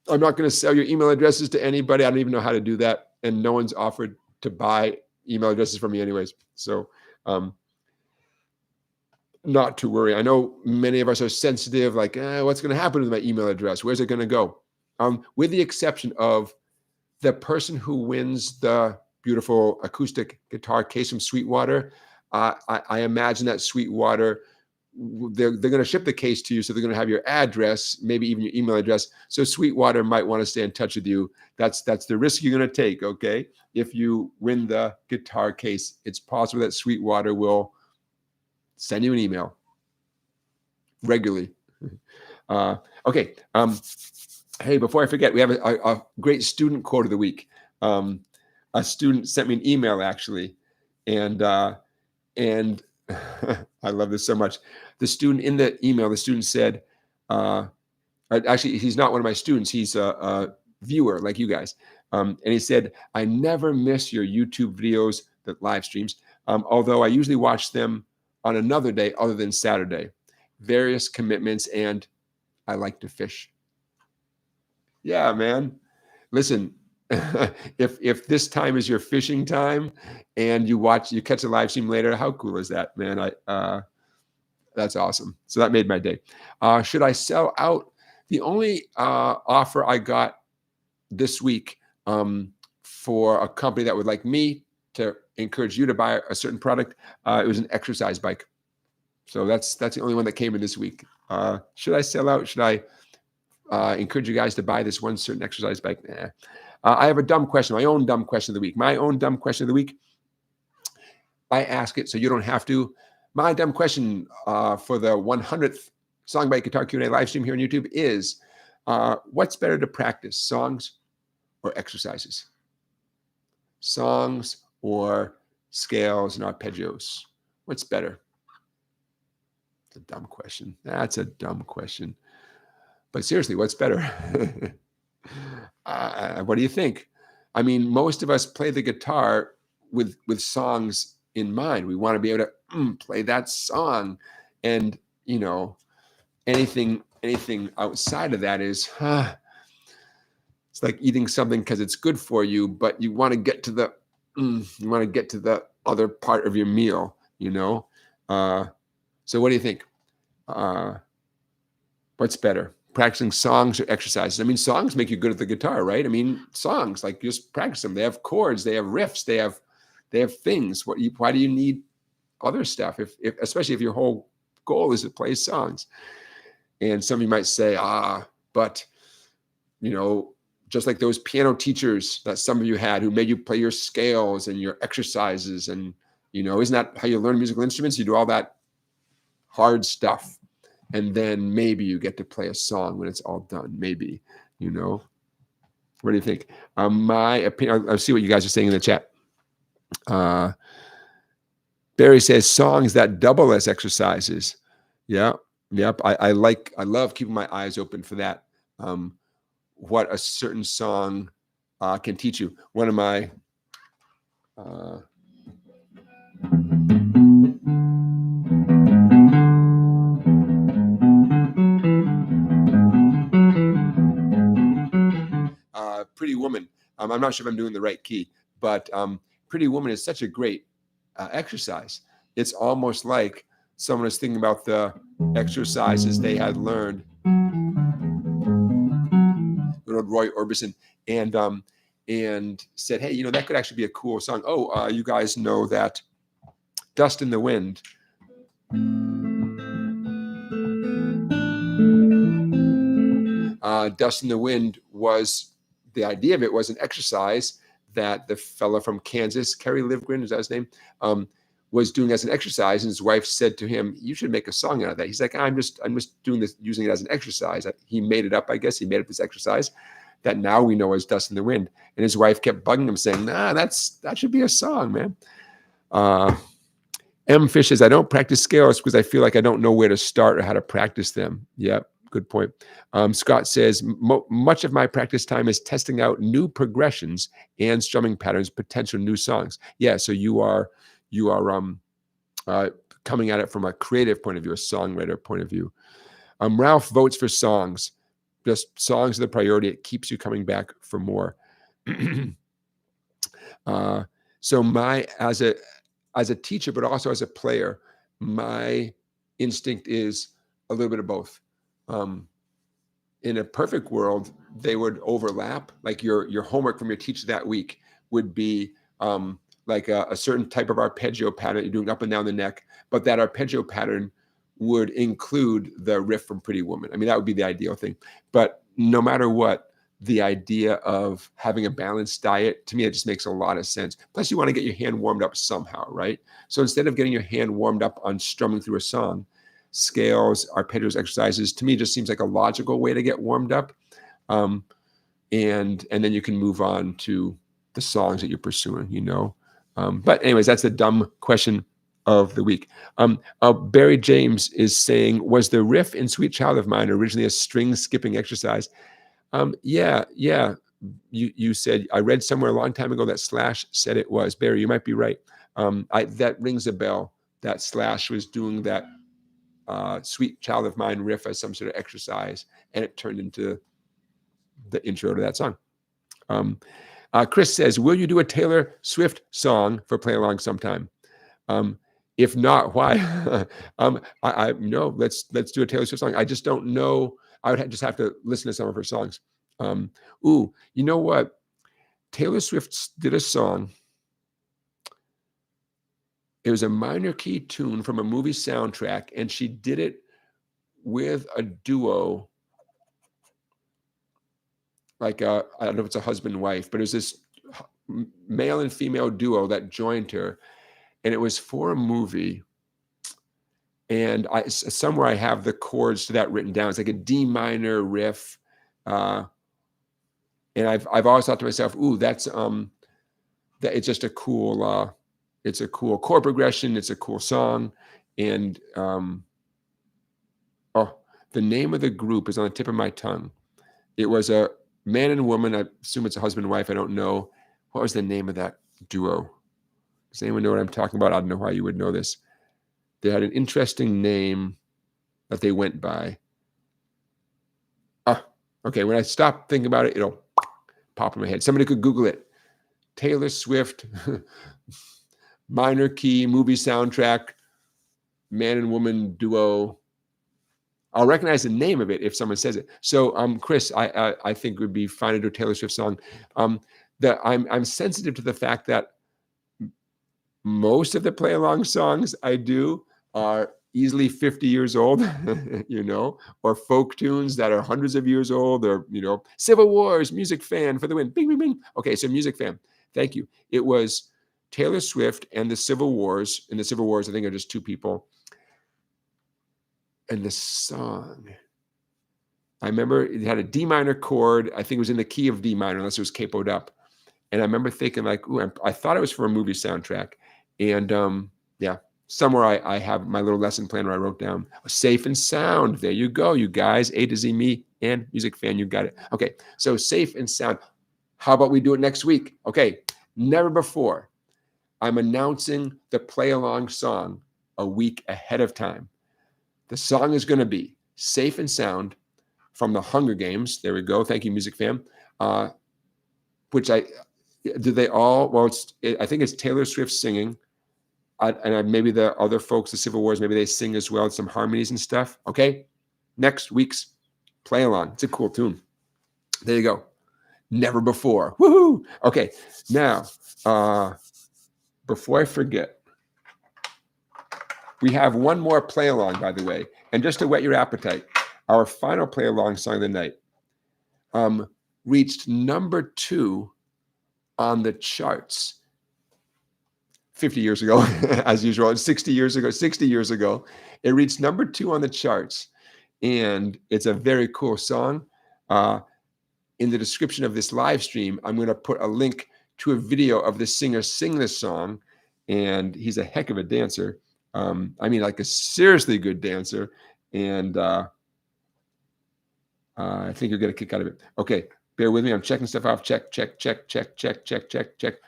A: I'm not going to sell your email addresses to anybody. I don't even know how to do that, and no one's offered to buy email addresses from me anyways. So not to worry. I know many of us are sensitive, like, what's going to happen with my email address? Where's it going to go? With the exception of the person who wins the beautiful acoustic guitar case from Sweetwater. I imagine that Sweetwater, they're going to ship the case to you, so they're going to have your address, maybe even your email address. So Sweetwater might want to stay in touch with you. That's the risk you're going to take, okay? If you win the guitar case, it's possible that Sweetwater will send you an email regularly. Okay. Hey, before I forget, we have a great student quote of the week. A student sent me an email, actually, and I love this so much. The student in the email, the student said, actually, he's not one of my students. He's a viewer like you guys. And he said, I never miss your YouTube videos, the live streams, although I usually watch them on another day other than Saturday. Various commitments, and I like to fish. Yeah, man. Listen, if this time is your fishing time and you catch a live stream later, how cool is that, man? That's awesome. So that made my day. Should I sell out? The only offer I got this week for a company that would like me to encourage you to buy a certain product, it was an exercise bike. So that's the only one that came in this week. Should I sell out? Should I encourage you guys to buy this one certain exercise bike? Nah. I have a dumb question, my own dumb question of the week. My own dumb question of the week. I ask it so you don't have to. My dumb question for the 100th SongBike Guitar Q&A live stream here on YouTube is, what's better to practice, songs or exercises? Songs or scales and arpeggios? What's better? It's a dumb question. That's a dumb question. But seriously, what's better? What do you think? I mean, most of us play the guitar with songs in mind. We want to be able to play that song, and you know, anything outside of that is, it's like eating something because it's good for you, but you want to get to the other part of your meal, you know. So what do you think? What's better? Practicing songs or exercises? I mean, songs make you good at the guitar, right? I mean, songs, like, just practice them. They have chords, they have riffs, they have things. Why do you need other stuff? If especially if your whole goal is to play songs. And some of you might say, but you know, just like those piano teachers that some of you had who made you play your scales and your exercises, and you know, isn't that how you learn musical instruments? You do all that hard stuff, and then maybe you get to play a song when it's all done. Maybe, you know. What do you think? My opinion. I'll see what you guys are saying in the chat. Barry says songs that double as exercises. Yeah, yep. I love keeping my eyes open for that. What a certain song can teach you. One of my Pretty Woman. I'm not sure if I'm doing the right key, but Pretty Woman is such a great exercise. It's almost like someone is thinking about the exercises they had learned. Roy Orbison, and said, hey, that could actually be a cool song. Oh, you guys know that Dust in the Wind. Dust in the Wind the idea of it was an exercise that the fella from Kansas, Kerry Livgren, is that his name, was doing as an exercise, and his wife said to him, you should make a song out of that. He's like, I'm just doing this, using it as an exercise. He made it up, I guess. He made up this exercise that now we know as Dust in the Wind. And his wife kept bugging him, saying, that should be a song, man. M. Fish says, I don't practice scales because I feel like I don't know where to start or how to practice them. Yeah, good point. Scott says, much of my practice time is testing out new progressions and strumming patterns, potential new songs. Yeah, so you are coming at it from a creative point of view, a songwriter point of view. Ralph votes for songs. Just songs are the priority. It keeps you coming back for more. So as a teacher, but also as a player, my instinct is a little bit of both. In a perfect world, they would overlap. Like your homework from your teacher that week would be like a certain type of arpeggio pattern you're doing up and down the neck, but that arpeggio pattern would include the riff from Pretty Woman. I mean, that would be the ideal thing. But no matter what, the idea of having a balanced diet, to me, it just makes a lot of sense. Plus, you want to get your hand warmed up somehow, right? So instead of getting your hand warmed up on strumming through a song, scales, arpeggios, exercises, to me, just seems like a logical way to get warmed up. And then you can move on to the songs that you're pursuing, But anyways, that's the dumb question of the week. Barry James is saying, was the riff in Sweet Child of Mine originally a string skipping exercise? Yeah. You said, I read somewhere a long time ago that Slash said it was. Barry, you might be right. That rings a bell, that Slash was doing that Sweet Child of Mine riff as some sort of exercise, and it turned into the intro to that song. Chris says, will you do a Taylor Swift song for Play Along sometime? If not, why? No, let's do a Taylor Swift song. I just don't know. I would just have to listen to some of her songs. You know what? Taylor Swift did a song. It was a minor key tune from a movie soundtrack, and she did it with a duo. Like, I don't know if it's a husband and wife, but it was this male and female duo that joined her. And it was for a movie. And somewhere I have the chords to that written down. It's like a D minor riff. And I've always thought to myself, that's that it's just a cool it's a cool chord progression, it's a cool song. And the name of the group is on the tip of my tongue. It was a man and woman. I assume it's a husband and wife. I don't know. What was the name of that duo? Does anyone know what I'm talking about? I don't know why you would know this. They had an interesting name that they went by. Okay. When I stop thinking about it, it'll pop in my head. Somebody could Google it. Taylor Swift, minor key movie soundtrack, man and woman duo. I'll recognize the name of it if someone says it. So, Chris, I think it would be fine to do a Taylor Swift song. That I'm sensitive to the fact that most of the play along songs I do are easily 50 years old, or folk tunes that are hundreds of years old, or, Civil Wars, Music Fan for the win. Bing, bing, bing. Okay, so Music Fan. Thank you. It was Taylor Swift and the Civil Wars. And the Civil Wars, I think, are just two people. And the song, I remember it had a D minor chord. I think it was in the key of D minor, unless it was capoed up. And I remember thinking, like, I thought it was for a movie soundtrack. And somewhere I have my little lesson plan where I wrote down Safe and Sound. There you go, you guys. A to Z, me and Music Fan, you got it. Okay, so Safe and Sound. How about we do it next week? Okay, never before. I'm announcing the play along song a week ahead of time. The song is going to be Safe and Sound from the Hunger Games. There we go. Thank you, Music Fan. Which I think it's Taylor Swift singing. maybe the other folks, the Civil Wars, maybe they sing as well, some harmonies and stuff. Okay, next week's play along. It's a cool tune. There you go. Never before. Woohoo! Okay, now before I forget, we have one more play along, by the way, and just to whet your appetite, our final play along song of the night reached #2 on the charts 50 years ago, as usual, 60 years ago, it reached #2 on the charts. And it's a very cool song. In the description of this live stream, I'm going to put a link to a video of the singer sing this song. And he's a heck of a dancer. I mean, like a seriously good dancer. And I think you'll get a kick out of it. Okay, bear with me. I'm checking stuff off. Check.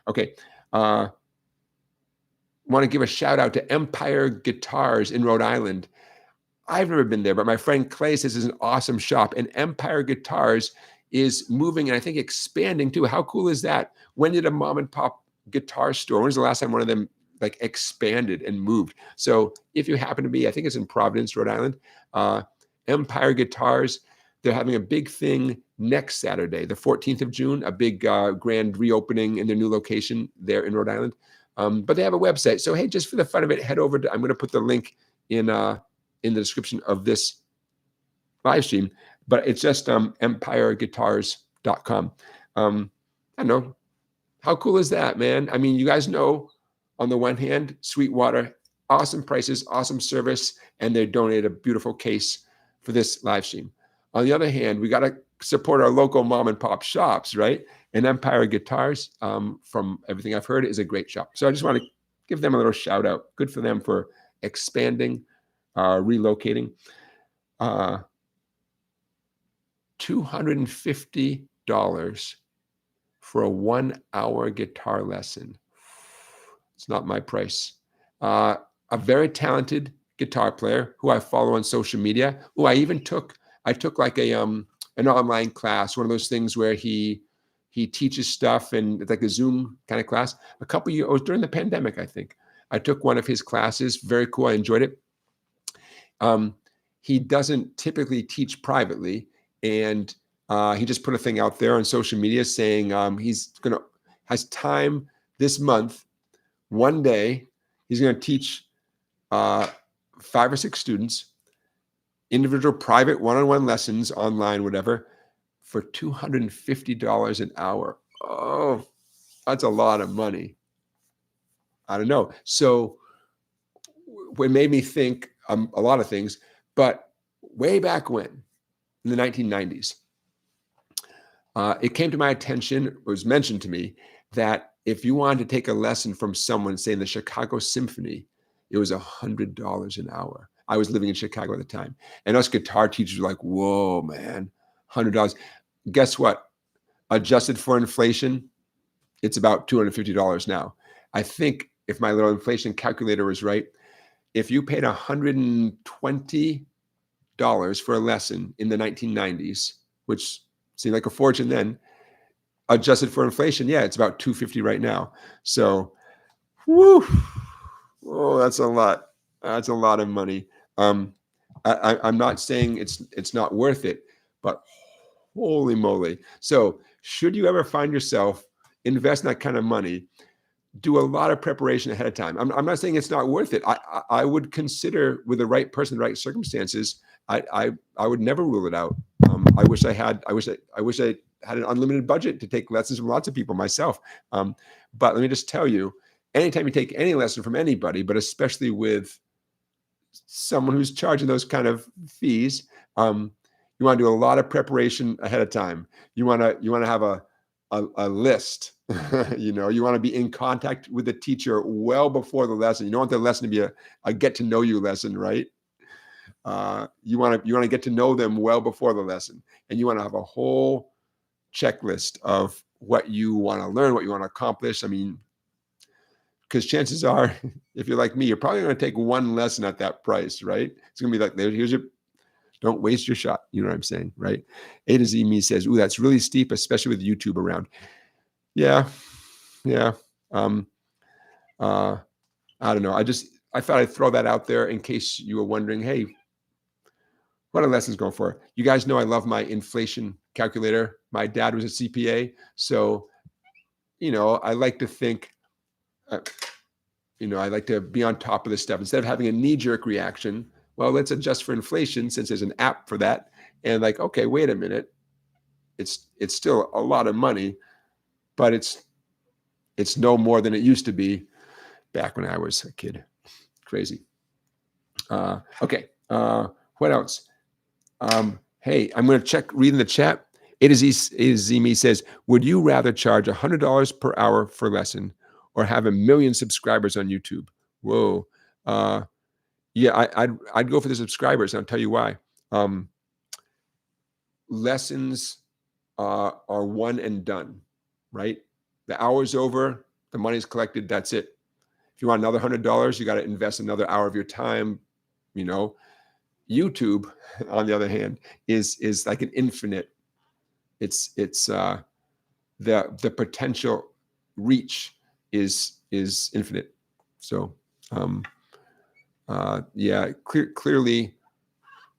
A: Okay. Want to give a shout out to Empire Guitars in Rhode Island. I've never been there, but my friend Clay says it's an awesome shop. And Empire Guitars is moving and I think expanding too. How cool is that? When did a mom and pop guitar store, when was the last time one of them like expanded and moved? So if you happen to be, I think it's in Providence, Rhode Island, Empire Guitars, they're having a big thing next Saturday, the 14th of June, a big grand reopening in their new location there in Rhode Island. But they have a website. So, hey, just for the fun of it, head over to, I'm going to put the link in the description of this live stream, but it's just empireguitars.com. I don't know. How cool is that, man? I mean, you guys know, on the one hand, Sweetwater, awesome prices, awesome service, and they donated a beautiful case for this live stream. On the other hand, we got to support our local mom and pop shops, right? And Empire Guitars, from everything I've heard, is a great shop. So I just want to give them a little shout out. Good for them for expanding, relocating. $250 for a 1-hour guitar lesson. It's not my price. A very talented guitar player who I follow on social media, who I took like an online class, one of those things where he teaches stuff and it's like a Zoom kind of class. A couple of years during the pandemic, I think. I took one of his classes. Very cool. I enjoyed it. He doesn't typically teach privately, and he just put a thing out there on social media saying has time this month. One day, he's going to teach 5 or 6 students, individual private one-on-one lessons online, whatever, for $250 an hour. Oh, that's a lot of money. I don't know. So it made me think a lot of things, but way back when, in the 1990s, it came to my attention, it was mentioned to me, that if you wanted to take a lesson from someone, say in the Chicago Symphony, it was $100 an hour. I was living in Chicago at the time. And us guitar teachers were like, whoa, man, $100. Guess what? Adjusted for inflation, it's about $250 now. I think if my little inflation calculator was right, if you paid $120 for a lesson in the 1990s, which seemed like a fortune then, adjusted for inflation, yeah, it's about $250 right now. So, whoo, oh, that's a lot. That's a lot of money. I'm not saying it's not worth it, but holy moly. So should you ever find yourself invest in that kind of money, do a lot of preparation ahead of time. I'm not saying it's not worth it. I would consider, with the right person, the right circumstances, I would never rule it out. I wish I had an unlimited budget to take lessons from lots of people myself. But let me just tell you, anytime you take any lesson from anybody, but especially with someone who's charging those kind of fees, you want to do a lot of preparation ahead of time. You want to have a list. You want to be in contact with the teacher well before the lesson. You don't want the lesson to be a get to know you lesson, right? You want to get to know them well before the lesson, and you want to have a whole checklist of what you want to learn, what you want to accomplish. I mean, because chances are, if you're like me, you're probably going to take one lesson at that price, right? It's going to be like, here's your, don't waste your shot. You know what I'm saying, right? A to Z Me says, ooh, that's really steep, especially with YouTube around. Yeah. I don't know. I thought I'd throw that out there in case you were wondering, hey, what are lessons going for? You guys know I love my inflation calculator. My dad was a CPA. So, I like to think, I like to be on top of this stuff. Instead of having a knee-jerk reaction, well, let's adjust for inflation since there's an app for that. And like, okay, wait a minute. It's still a lot of money, but it's no more than it used to be back when I was a kid. Crazy. Okay. What else? Hey, I'm going to check reading the chat. A to Z me says, would you rather charge $100 per hour for lesson or have 1 million subscribers on YouTube? Whoa. Yeah, I'd go for the subscribers. And I'll tell you why. Lessons are one and done, right? The hour's over, the money's collected, that's it. If you want another $100, you got to invest another hour of your time. YouTube, on the other hand, is like an infinite. It's the potential reach is infinite. So yeah, clearly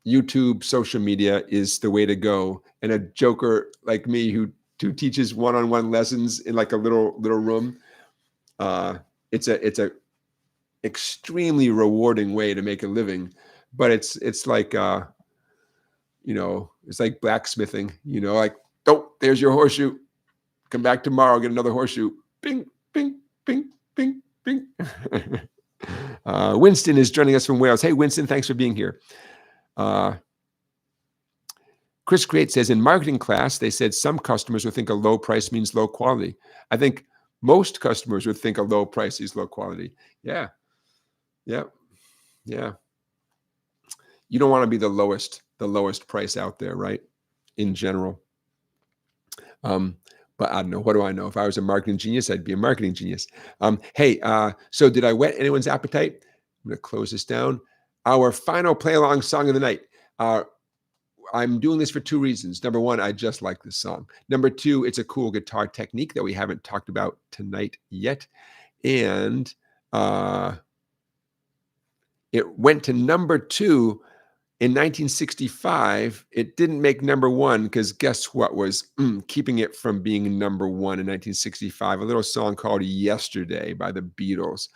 A: YouTube, social media is the way to go. And a joker like me who teaches one-on-one lessons in like a little room, it's a extremely rewarding way to make a living. But it's like it's like blacksmithing. Like, oh, there's your horseshoe. Come back tomorrow, get another horseshoe. Bing, bing, bing, bing, bing. Winston is joining us from Wales. Hey, Winston, thanks for being here. Chris Create says, in marketing class, they said some customers would think a low price means low quality. I think most customers would think a low price is low quality. Yeah. You don't want to be the lowest price out there, right? In general. But I don't know. What do I know? If I was a marketing genius, I'd be a marketing genius. Hey, so did I whet anyone's appetite? I'm going to close this down. Our final play-along song of the night. I'm doing this for 2 reasons. Number 1, I just like this song. Number 2, it's a cool guitar technique that we haven't talked about tonight yet. And it went to number 2 in 1965. It didn't make number 1 because guess what was keeping it from being number 1 in 1965? A little song called Yesterday by the Beatles.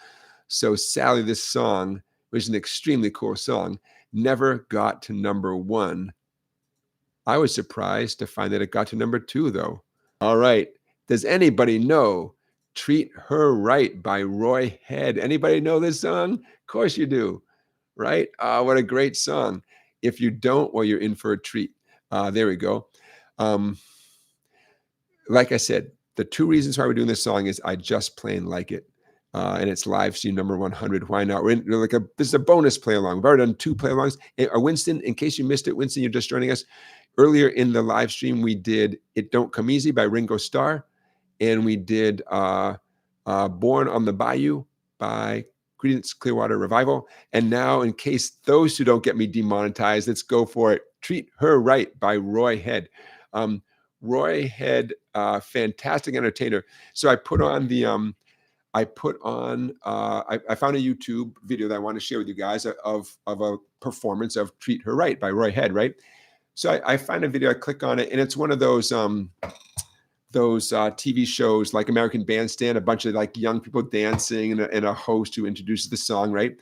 A: So sadly, this song, which is an extremely cool song, never got to number 1. I was surprised to find that it got to number 2, though. All right. Does anybody know Treat Her Right by Roy Head? Anybody know this song? Of course you do, right? What a great song. If you don't, well, you're in for a treat. There we go. Like I said, the 2 reasons why we're doing this song is I just plain like it. And it's live stream number 100. Why not? This is a bonus play along. We've already done 2 play alongs. Winston, in case you missed it, Winston, you're just joining us. Earlier in the live stream, we did It Don't Come Easy by Ringo Starr. And we did Born on the Bayou by Creedence Clearwater Revival. And now, in case those who don't get me demonetized, let's go for it. Treat Her Right by Roy Head. Roy Head, fantastic entertainer. So I put on I found a YouTube video that I want to share with you guys of a performance of Treat Her Right by Roy Head, right? So I find a video, I click on it, and it's one of those TV shows like American Bandstand, a bunch of like young people dancing and a host who introduces the song, right?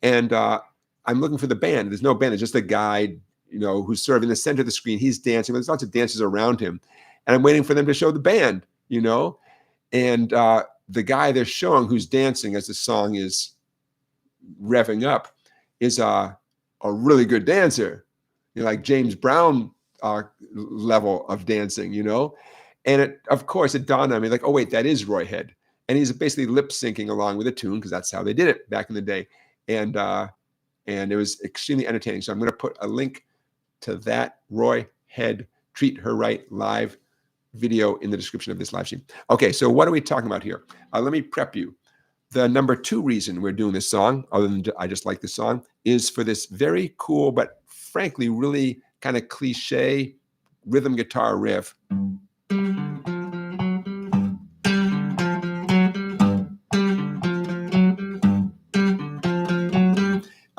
A: And I'm looking for the band. There's no band. There's just a guy, who's sort of in the center of the screen. He's dancing, but there's lots of dancers around him. And I'm waiting for them to show the band, And the guy they're showing who's dancing as the song is revving up is a really good dancer, like James Brown level of dancing, And of course, it dawned on me like, oh, wait, that is Roy Head. And he's basically lip syncing along with a tune because that's how they did it back in the day. And it was extremely entertaining. So I'm going to put a link to that Roy Head Treat Her Right live video in the description of this live stream. Okay, so what are we talking about here? Let me prep you. The number 2 reason we're doing this song, other than I just like the song, is for this very cool, but frankly, really kind of cliche rhythm guitar riff.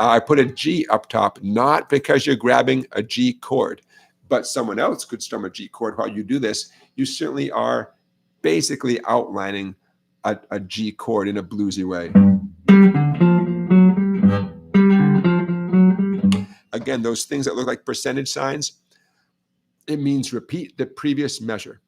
A: I put a G up top, not because you're grabbing a G chord, but someone else could strum a G chord while you do this. You certainly are basically outlining a G chord in a bluesy way. Again, those things that look like percentage signs, it means repeat the previous measure.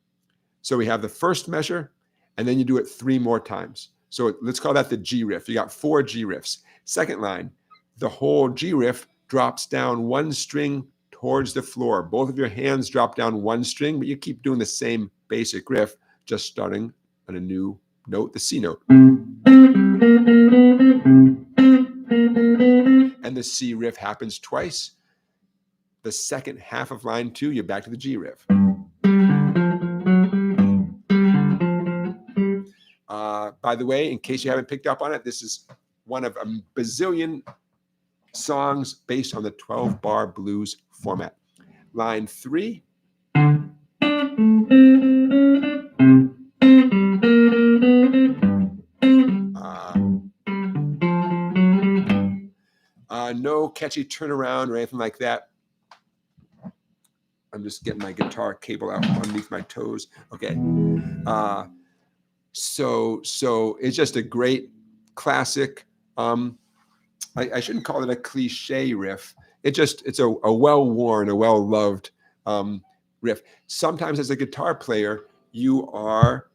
A: So we have the first measure, and then you do it 3 more times. So let's call that the G riff. You got 4 G riffs. Second line, the whole G riff drops down 1 string towards the floor. Both of your hands drop down 1 string, but you keep doing the same basic riff, just starting on a new note, the C note. And the C riff happens twice. The second half of line 2, you're back to the G riff. By the way, in case you haven't picked up on it, this is one of a bazillion songs based on the 12-bar blues format. Line 3. No catchy turnaround or anything like that. I'm just getting my guitar cable out underneath my toes. Okay. So it's just a great classic. I shouldn't call it a cliche riff. It's a well-worn, a well-loved riff. Sometimes as a guitar player, you are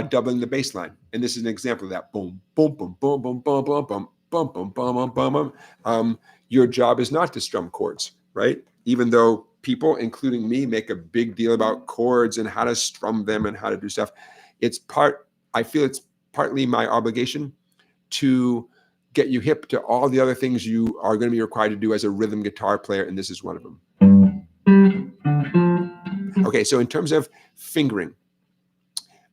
A: doubling the bass line. And this is an example of that. Boom, boom, boom, boom, boom, boom, boom, boom, boom, boom, boom, boom, boom. Your job is not to strum chords, right? Even though people, including me, make a big deal about chords and how to strum them and how to do stuff. I feel it's partly my obligation to get you hip to all the other things you are going to be required to do as a rhythm guitar player, and this is one of them. Okay, so in terms of fingering,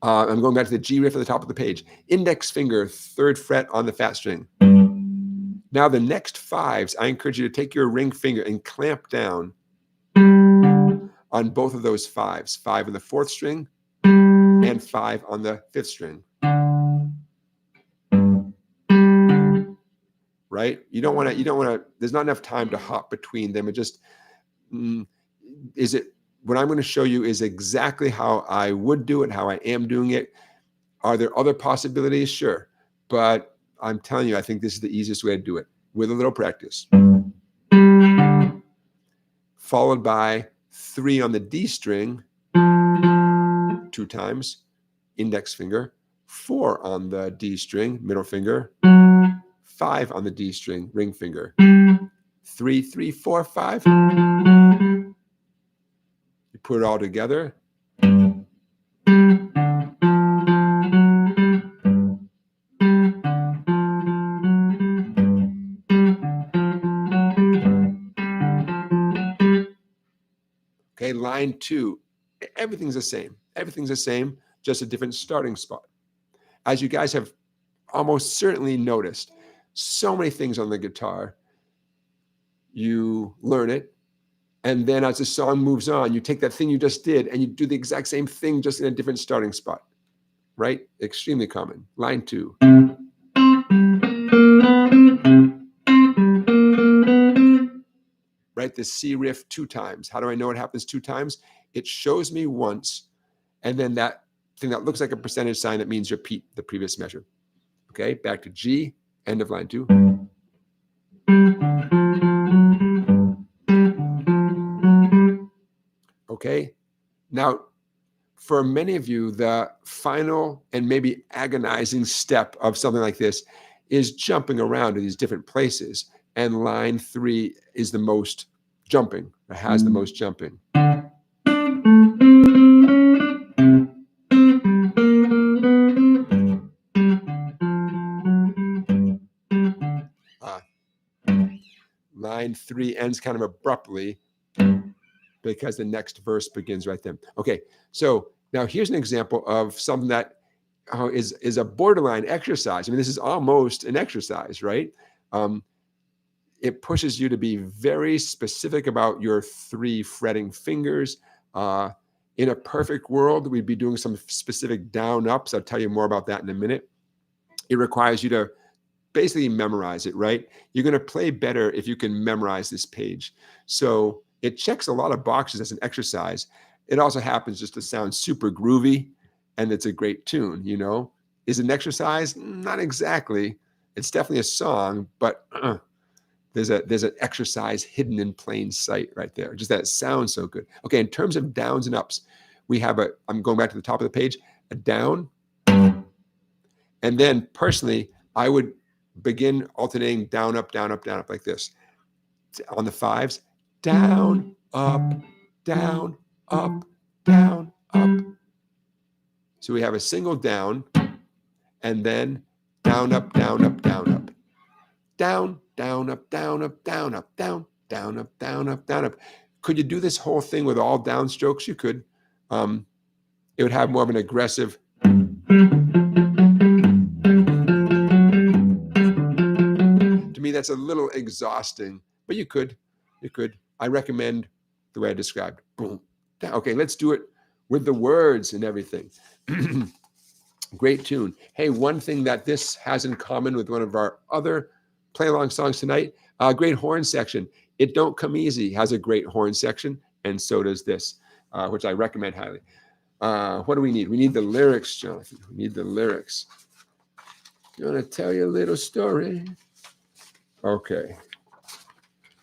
A: I'm going back to the G riff at the top of the page. Index finger, 3rd fret on the fat string. Now the next 5s, I encourage you to take your ring finger and clamp down on both of those 5s. 5 on the 4th string and 5 on the 5th string. Right? You don't want to, there's not enough time to hop between them. It just, what I'm going to show you is exactly how I would do it, how I am doing it. Are there other possibilities? Sure. But I'm telling you, I think this is the easiest way to do it with a little practice. Followed by 3 on the D string, 2 times, index finger, 4 on the D string, middle finger, 5 on the D string, ring finger, 3, 3, 4, 5. You put it all together. Okay, line 2, everything's the same. Everything's the same, just a different starting spot. As you guys have almost certainly noticed, so many things on the guitar, you learn it, and then as the song moves on, you take that thing you just did and you do the exact same thing, just in a different starting spot, right? Extremely common. Line 2. Right, the C riff 2 times. How do I know it happens 2 times? It shows me once, and then that thing that looks like a percentage sign, that means repeat the previous measure. Okay, back to G, end of line 2. Okay, now for many of you, the final and maybe agonizing step of something like this is jumping around to these different places. And line 3 is the most jumping, or has the most jumping. Line 3 ends kind of abruptly because the next verse begins right then. Okay, so now here's an example of something that is a borderline exercise. I mean, this is almost an exercise, right? It pushes you to be very specific about your 3 fretting fingers. In a perfect world, we'd be doing some specific down ups. I'll tell you more about that in a minute. It requires you to basically memorize it, right? You're going to play better if you can memorize this page. So it checks a lot of boxes as an exercise. It also happens just to sound super groovy, and it's a great tune, you know? Is it an exercise? Not exactly. It's definitely a song, but there's an exercise hidden in plain sight right there. Just that it sounds so good. Okay, in terms of downs and ups, we have I'm going back to the top of the page, a down. And then personally, I would begin alternating down, up, down, up, down, up like this. On the fives, down, up, down, up, down, up. So we have a single down, and then down, up, down, up, down, up. Down, down, up, down, up, down, up, down, down, up, down, up, down, up. Could you do this whole thing with all down strokes? You could. It would have more of an aggressive. To me, that's a little exhausting, but you could. I recommend the way I described. Boom. Okay, let's do it with the words and everything. Great tune. Hey, one thing that this has in common with one of our other play-along songs tonight, great horn section. It Don't Come Easy has a great horn section, and so does this, which I recommend highly. What do we need? We need the lyrics, Jonathan. We need the lyrics. You want to tell you a little story? Okay.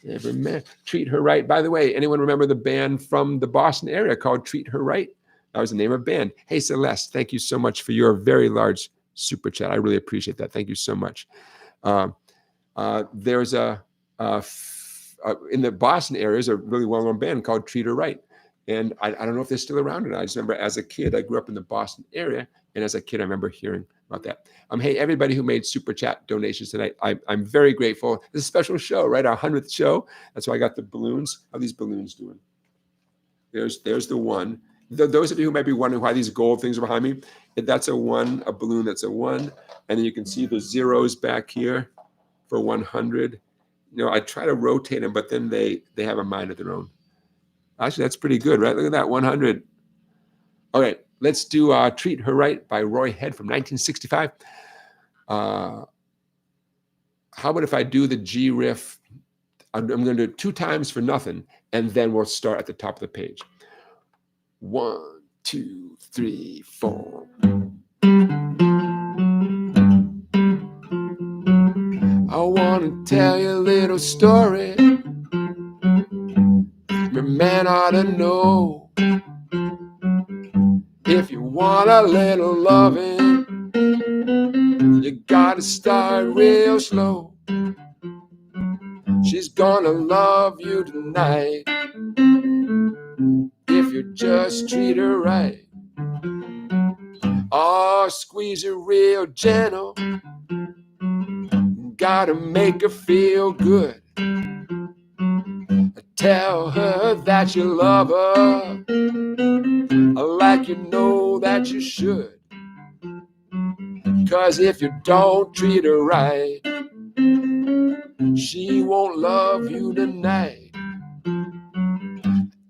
A: Every man, Treat Her Right. By the way, anyone remember the band from the Boston area called Treat Her Right? That was the name of the band. Hey, Celeste, thank you so much for your very large super chat. I really appreciate that. Thank you so much. There's in the Boston area, is a really well-known band called Treat Her Right. And I don't know if they're still around or not. I just remember as a kid, I grew up in the Boston area. And as a kid, I remember hearing about that. Hey, everybody who made super chat donations tonight, I'm very grateful. This is a special show, right? Our 100th show. That's why I got the balloons. How are these balloons doing? There's the one. Those of you who might be wondering why these gold things are behind me, that's a one, a balloon that's a one. And then you can see the zeros back here for 100. You know, I try to rotate them, but then they have a mind of their own. Actually, that's pretty good, right? Look at that, 100. All right, let's do Treat Her Right by Roy Head from 1965. How about if I do the G riff? I'm going to do it 2 times for nothing, and then we'll start at the top of the page. 1, 2, 3, 4. I want to tell you a little story. Every man ought to know. If you want a little loving, you gotta start real slow. She's gonna love you tonight if you just treat her right. Oh, squeeze her real gentle. Gotta make her feel good. Tell her that you love her like you know that you should. 'Cause if you don't treat her right, she won't love you tonight.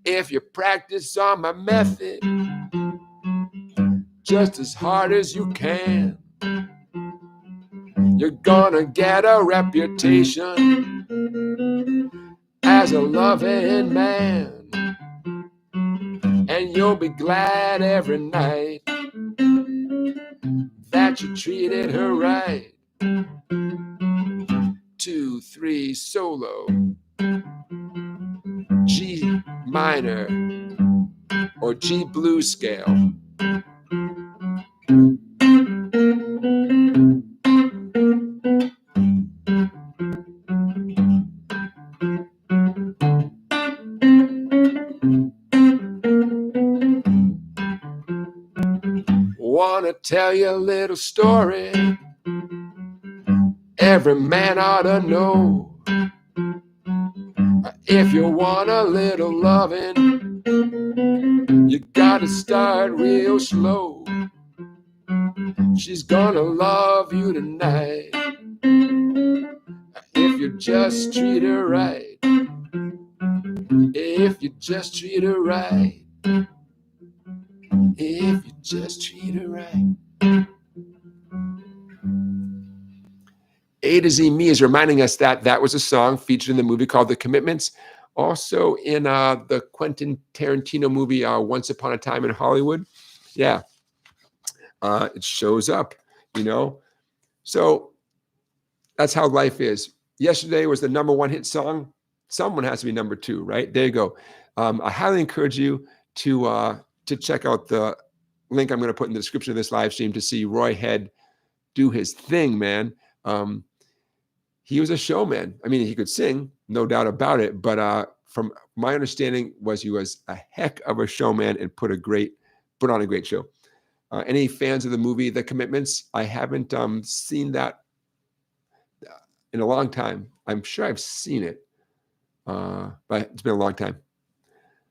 A: If you practice on my method just as hard as you can, you're gonna get a reputation as a loving man. And you'll be glad every night that you treated her right. 2, 3, solo. G minor or G blues scale. Wanna tell you a little story every man ought to know. If you want a little loving, you gotta start real slow. She's gonna love you tonight if you just treat her right. If you just treat her right. If you just treat her right. A to Z Me is reminding us that that was a song featured in the movie called The Commitments. Also in the Quentin Tarantino movie, Once Upon a Time in Hollywood. Yeah, it shows up, you know. So that's how life is. Yesterday was the #1 hit song. Someone has to be number 2, right? There you go. I highly encourage you to check out the link I'm going to put in the description of this live stream to see Roy Head do his thing, man. He was a showman. I mean, he could sing, no doubt about it. But from my understanding, he was a heck of a showman and put on a great show. Any fans of the movie The Commitments? I haven't seen that in a long time. I'm sure I've seen it, but it's been a long time.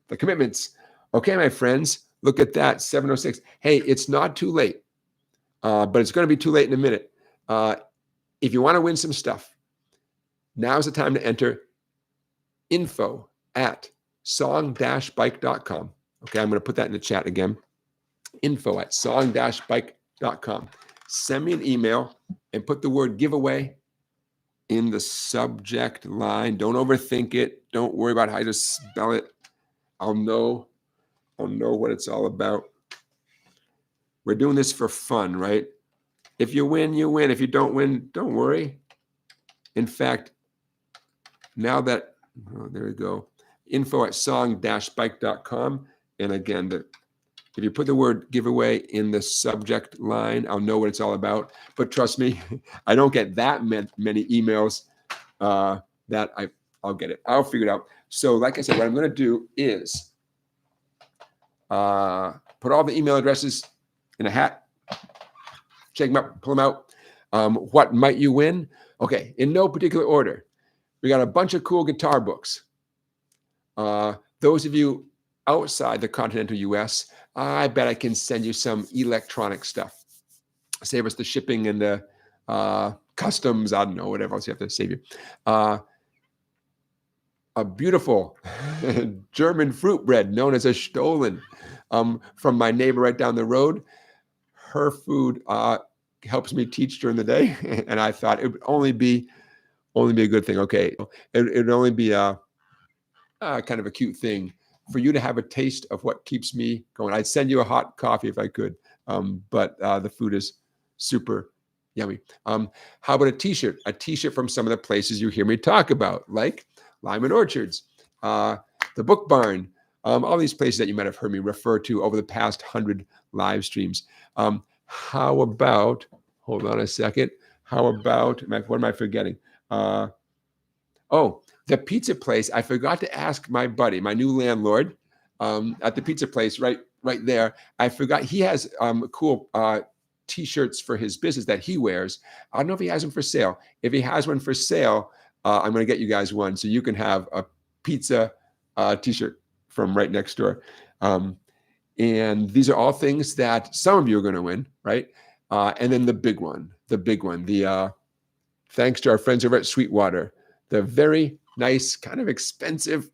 A: The Commitments. Okay, my friends, look at that, 7:06. Hey, it's not too late, but it's going to be too late in a minute. If you want to win some stuff, now's the time to enter info@song-bike.com. Okay, I'm going to put that in the chat again. info@song-bike.com. Send me an email and put the word giveaway in the subject line. Don't overthink it. Don't worry about how to spell it. I'll know what it's all about. We're doing this for fun, right? If you win, you win. If you don't win, don't worry. In fact, now that, there we go, info@song-bike.com. And again, if you put the word giveaway in the subject line, I'll know what it's all about. But trust me, I don't get that many emails that I'll get it. I'll figure it out. So like I said, what I'm going to do is put all the email addresses in a hat, check them out, pull them out. What might you win? Okay, in no particular order. We got a bunch of cool guitar books. Those of you outside the continental US, I bet I can send you some electronic stuff. Save us the shipping and the customs, I don't know, whatever else you have to save you. A beautiful German fruit bread known as a Stollen from my neighbor right down the road. Her food helps me teach during the day, and I thought it would only be a good thing. Okay, it would only be kind of a cute thing for you to have a taste of what keeps me going. I'd send you a hot coffee if I could, but the food is super yummy. How about a t-shirt? A t-shirt from some of the places you hear me talk about, like Lyman Orchards, the Book Barn, all these places that you might have heard me refer to over the past 100 live streams. How about, hold on a second, how about, what am I forgetting? Oh, the pizza place. I forgot to ask my buddy, my new landlord, at the pizza place right there. I forgot he has cool t-shirts for his business that he wears. I don't know if he has them for sale. If he has one for sale, I'm going to get you guys one so you can have a pizza t-shirt from right next door. And these are all things that some of you are going to win, right? And then the big one, thanks to our friends over at Sweetwater, the very nice, kind of expensive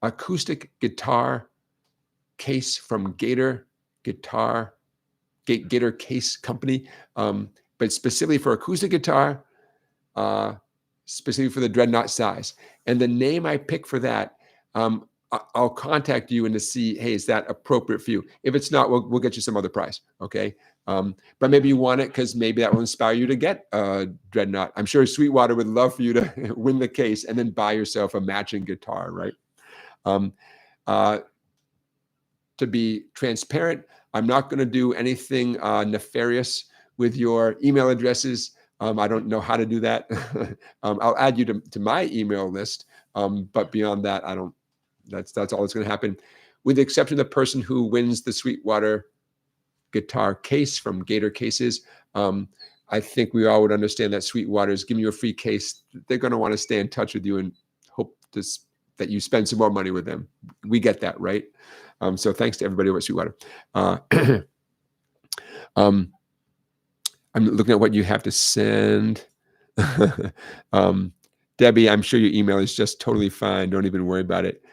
A: acoustic guitar case from Gator Case Company, but specifically for acoustic guitar, specifically for the dreadnought size. And the name I picked for that, I'll contact you and to see, hey, is that appropriate for you? If it's not, we'll get you some other price, okay? But maybe you want it because maybe that will inspire you to get a dreadnought. I'm sure Sweetwater would love for you to win the case and then buy yourself a matching guitar, right? To be transparent, I'm not going to do anything nefarious with your email addresses. I don't know how to do that. I'll add you to my email list, but beyond that, I don't. That's all that's going to happen, with the exception of the person who wins the Sweetwater guitar case from Gator Cases. I think we all would understand that Sweetwater is giving you a free case. They're going to want to stay in touch with you and hope that you spend some more money with them. We get that, right? So thanks to everybody over at Sweetwater. I'm looking at what you have to send. Debbie, I'm sure your email is just totally fine. Don't even worry about it.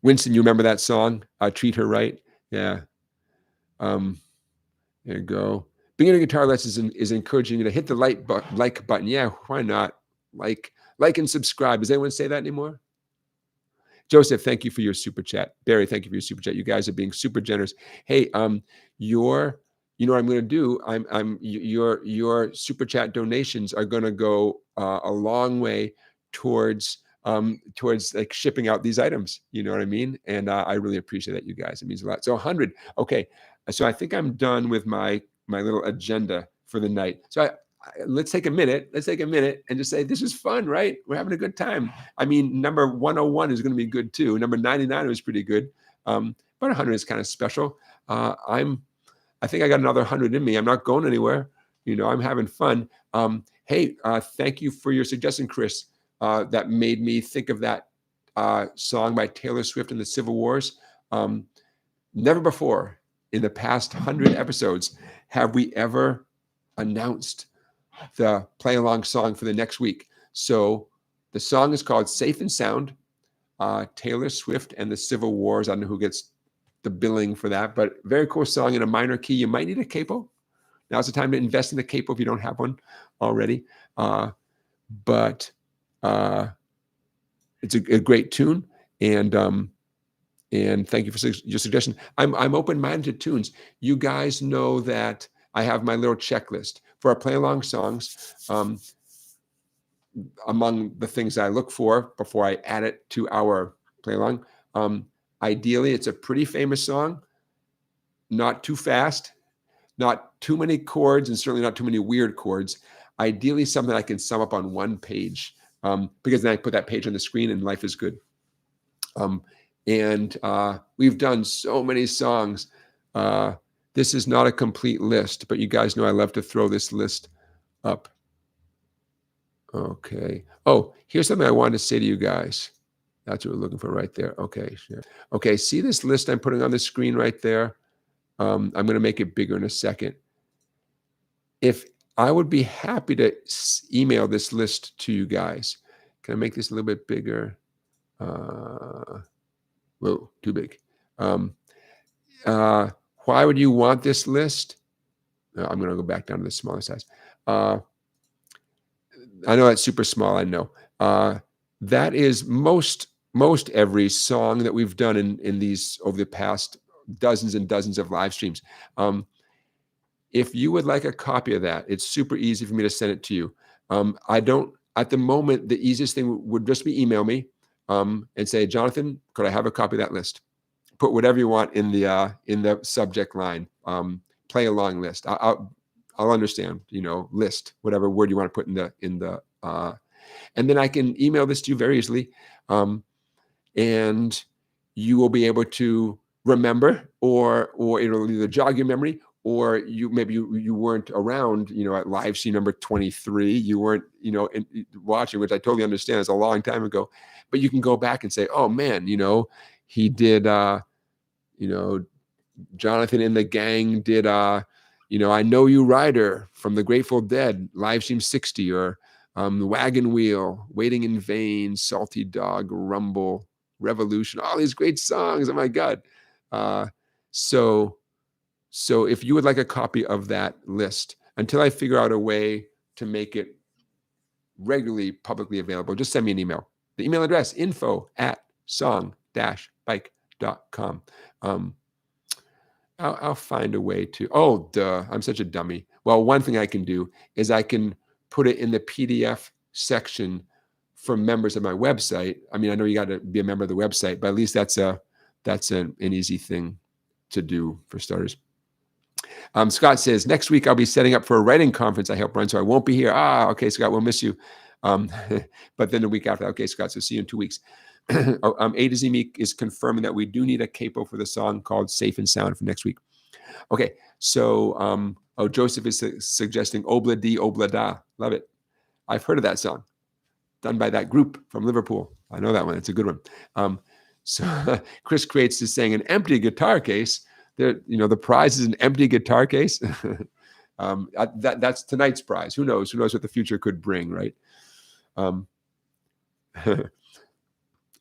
A: Winston, you remember that song? Treat Her Right? Yeah. There you go. Beginner guitar lessons is encouraging you to hit the like button. Yeah, why not? Like and subscribe. Does anyone say that anymore? Joseph, thank you for your super chat. Barry, thank you for your super chat. You guys are being super generous. Hey, you know what I'm going to do? Your super chat donations are going to go a long way towards like shipping out these items. You know what I mean? And I really appreciate that, you guys. It means a lot. So 100. Okay, so I think I'm done with my little agenda for the night. So let's take a minute. Let's take a minute and just say this is fun, right? We're having a good time. I mean, number 101 is going to be good too. Number 99 was pretty good, but 100 is kind of special. I think I got another 100 in me. I'm not going anywhere. You know, I'm having fun. Hey, thank you for your suggestion, Chris. That made me think of that song by Taylor Swift and the Civil Wars. Never before in the past 100 episodes have we ever announced the play along song for the next week. So the song is called Safe and Sound, Taylor Swift and the Civil Wars. I don't know who gets the billing for that, but very cool song in a minor key. You might need a capo. Now's the time to invest in the capo if you don't have one already. But it's a great tune, and thank you for your suggestion. I'm open-minded to tunes. You guys know that I have my little checklist for our play-along songs. Among the things I look for before I add it to our play-along, ideally, it's a pretty famous song, not too fast, not too many chords, and certainly not too many weird chords. Ideally, something I can sum up on one page, because then I put that page on the screen and life is good. We've done so many songs. This is not a complete list, but you guys know I love to throw this list up. Okay. Oh, here's something I wanted to say to you guys. That's what we're looking for right there. Okay, sure. Okay, see this list I'm putting on the screen right there? I'm going to make it bigger in a second. If I would be happy to email this list to you guys. Can I make this a little bit bigger? Whoa, too big. Why would you want this list? I'm going to go back down to the smaller size. I know that's super small. I know. That is most every song that we've done in these over the past dozens and dozens of live streams. If you would like a copy of that, it's super easy for me to send it to you. I don't, at the moment, the easiest thing would just be email me and say, Jonathan, could I have a copy of that list? Put whatever you want in the subject line. Play along list. I'll understand, you know, list, whatever word you want to put in the and then I can email this to you very easily. And you will be able to remember, or it'll either jog your memory, or maybe you weren't around, you know, at live stream number 23. You weren't, you know, watching, which I totally understand. It's a long time ago, but you can go back and say, oh man, you know, he did, you know, Jonathan and the gang did, you know, I Know You Rider from the Grateful Dead, live stream 60, or The Wagon Wheel, Waiting in Vain, Salty Dog, Rumble, Revolution, all these great songs. Oh my God. So if you would like a copy of that list, until I figure out a way to make it regularly publicly available, just send me an email. The email address, info@song-bike.com. I'll find a way to, oh, duh, I'm such a dummy. Well, one thing I can do is I can put it in the PDF section for members of my website. I mean, I know you got to be a member of the website, but at least that's an easy thing to do for starters. Scott says, next week I'll be setting up for a writing conference I help run, so I won't be here. Okay, Scott, we'll miss you. But then the week after, okay, Scott, so see you in 2 weeks. A to Z Me is confirming that we do need a capo for the song called Safe and Sound for next week. Okay, so Joseph is suggesting Obla Di Obla Da. Love it. I've heard of that song, done by that group from Liverpool. I know that one. It's a good one. So Chris Creates is saying an empty guitar case. You know, the prize is an empty guitar case. That's tonight's prize. Who knows? Who knows what the future could bring, right? All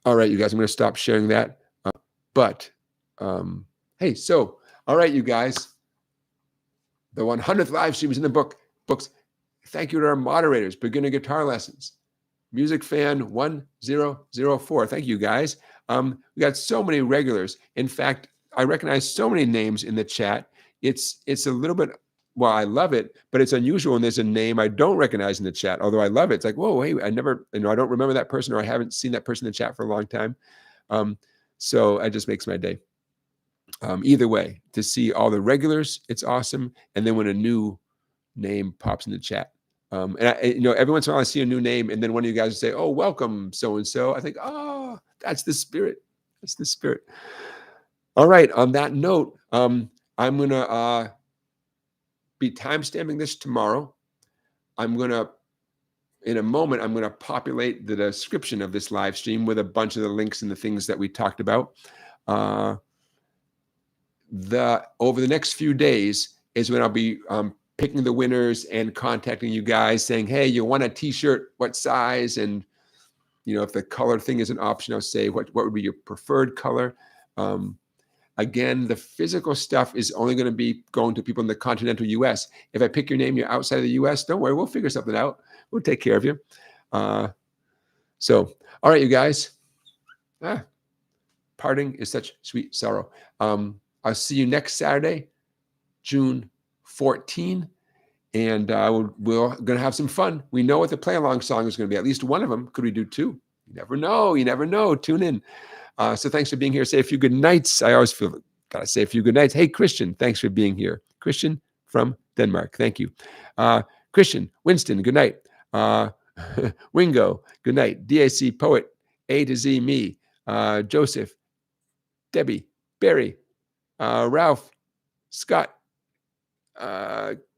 A: right, you guys, I'm going to stop sharing that. Hey, so, all right, you guys. The 100th live stream is in the books. Thank you to our moderators, Beginner Guitar Lessons, Music Fan 1004. Thank you, guys. We got so many regulars. In fact, I recognize so many names in the chat. It's a little bit, well, I love it, but it's unusual when there's a name I don't recognize in the chat, although I love it. It's like, whoa, hey, I don't remember that person, or I haven't seen that person in the chat for a long time. So it just makes my day. Either way, to see all the regulars, it's awesome. And then when a new name pops in the chat, and every once in a while I see a new name, and then one of you guys will say, "Oh, welcome, so and so." I think, "Oh, that's the spirit. That's the spirit." All right. On that note, I'm gonna be timestamping this tomorrow. In a moment, I'm gonna populate the description of this live stream with a bunch of the links and the things that we talked about. Over the next few days is when I'll be picking the winners and contacting you guys, saying, "Hey, you want a T-shirt? What size?" And if the color thing is an option, I'll say what would be your preferred color. Again, the physical stuff is only going to be going to people in the continental U.S. If I pick your name, you're outside of the U.S., don't worry, we'll figure something out. We'll take care of you. So, all right, you guys. Parting is such sweet sorrow. I'll see you next Saturday, June 14, and we're going to have some fun. We know what the play-along song is going to be. At least one of them. Could we do two? You never know. You never know. Tune in. So thanks for being here. Say a few good nights. I always feel gotta say a few good nights. Hey, Christian, thanks for being here. Christian from Denmark. Thank you. Christian, Winston, good night. Wingo, good night. DAC Poet, A to Z Me, Joseph, Debbie, Barry, Ralph, Scott,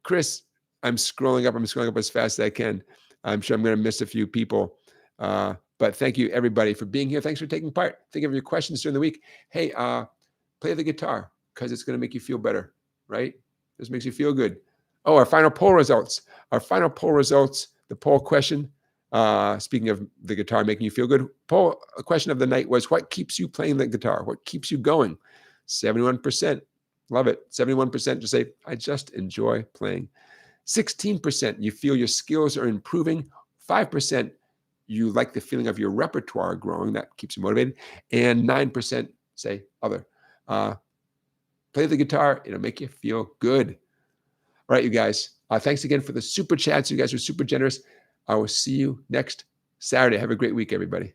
A: Chris. I'm scrolling up as fast as I can. I'm sure I'm going to miss a few people. But thank you, everybody, for being here. Thanks for taking part. Think of your questions during the week. Hey, play the guitar, because it's going to make you feel better, right? This makes you feel good. Oh, our final poll results. The poll question, speaking of the guitar making you feel good, poll question of the night was, what keeps you playing the guitar? What keeps you going? 71%. Love it. 71% just say, I just enjoy playing. 16%, you feel your skills are improving. 5%, you like the feeling of your repertoire growing. That keeps you motivated. And 9% say other. Play the guitar. It'll make you feel good. All right, you guys. Thanks again for the super chats. You guys are super generous. I will see you next Saturday. Have a great week, everybody.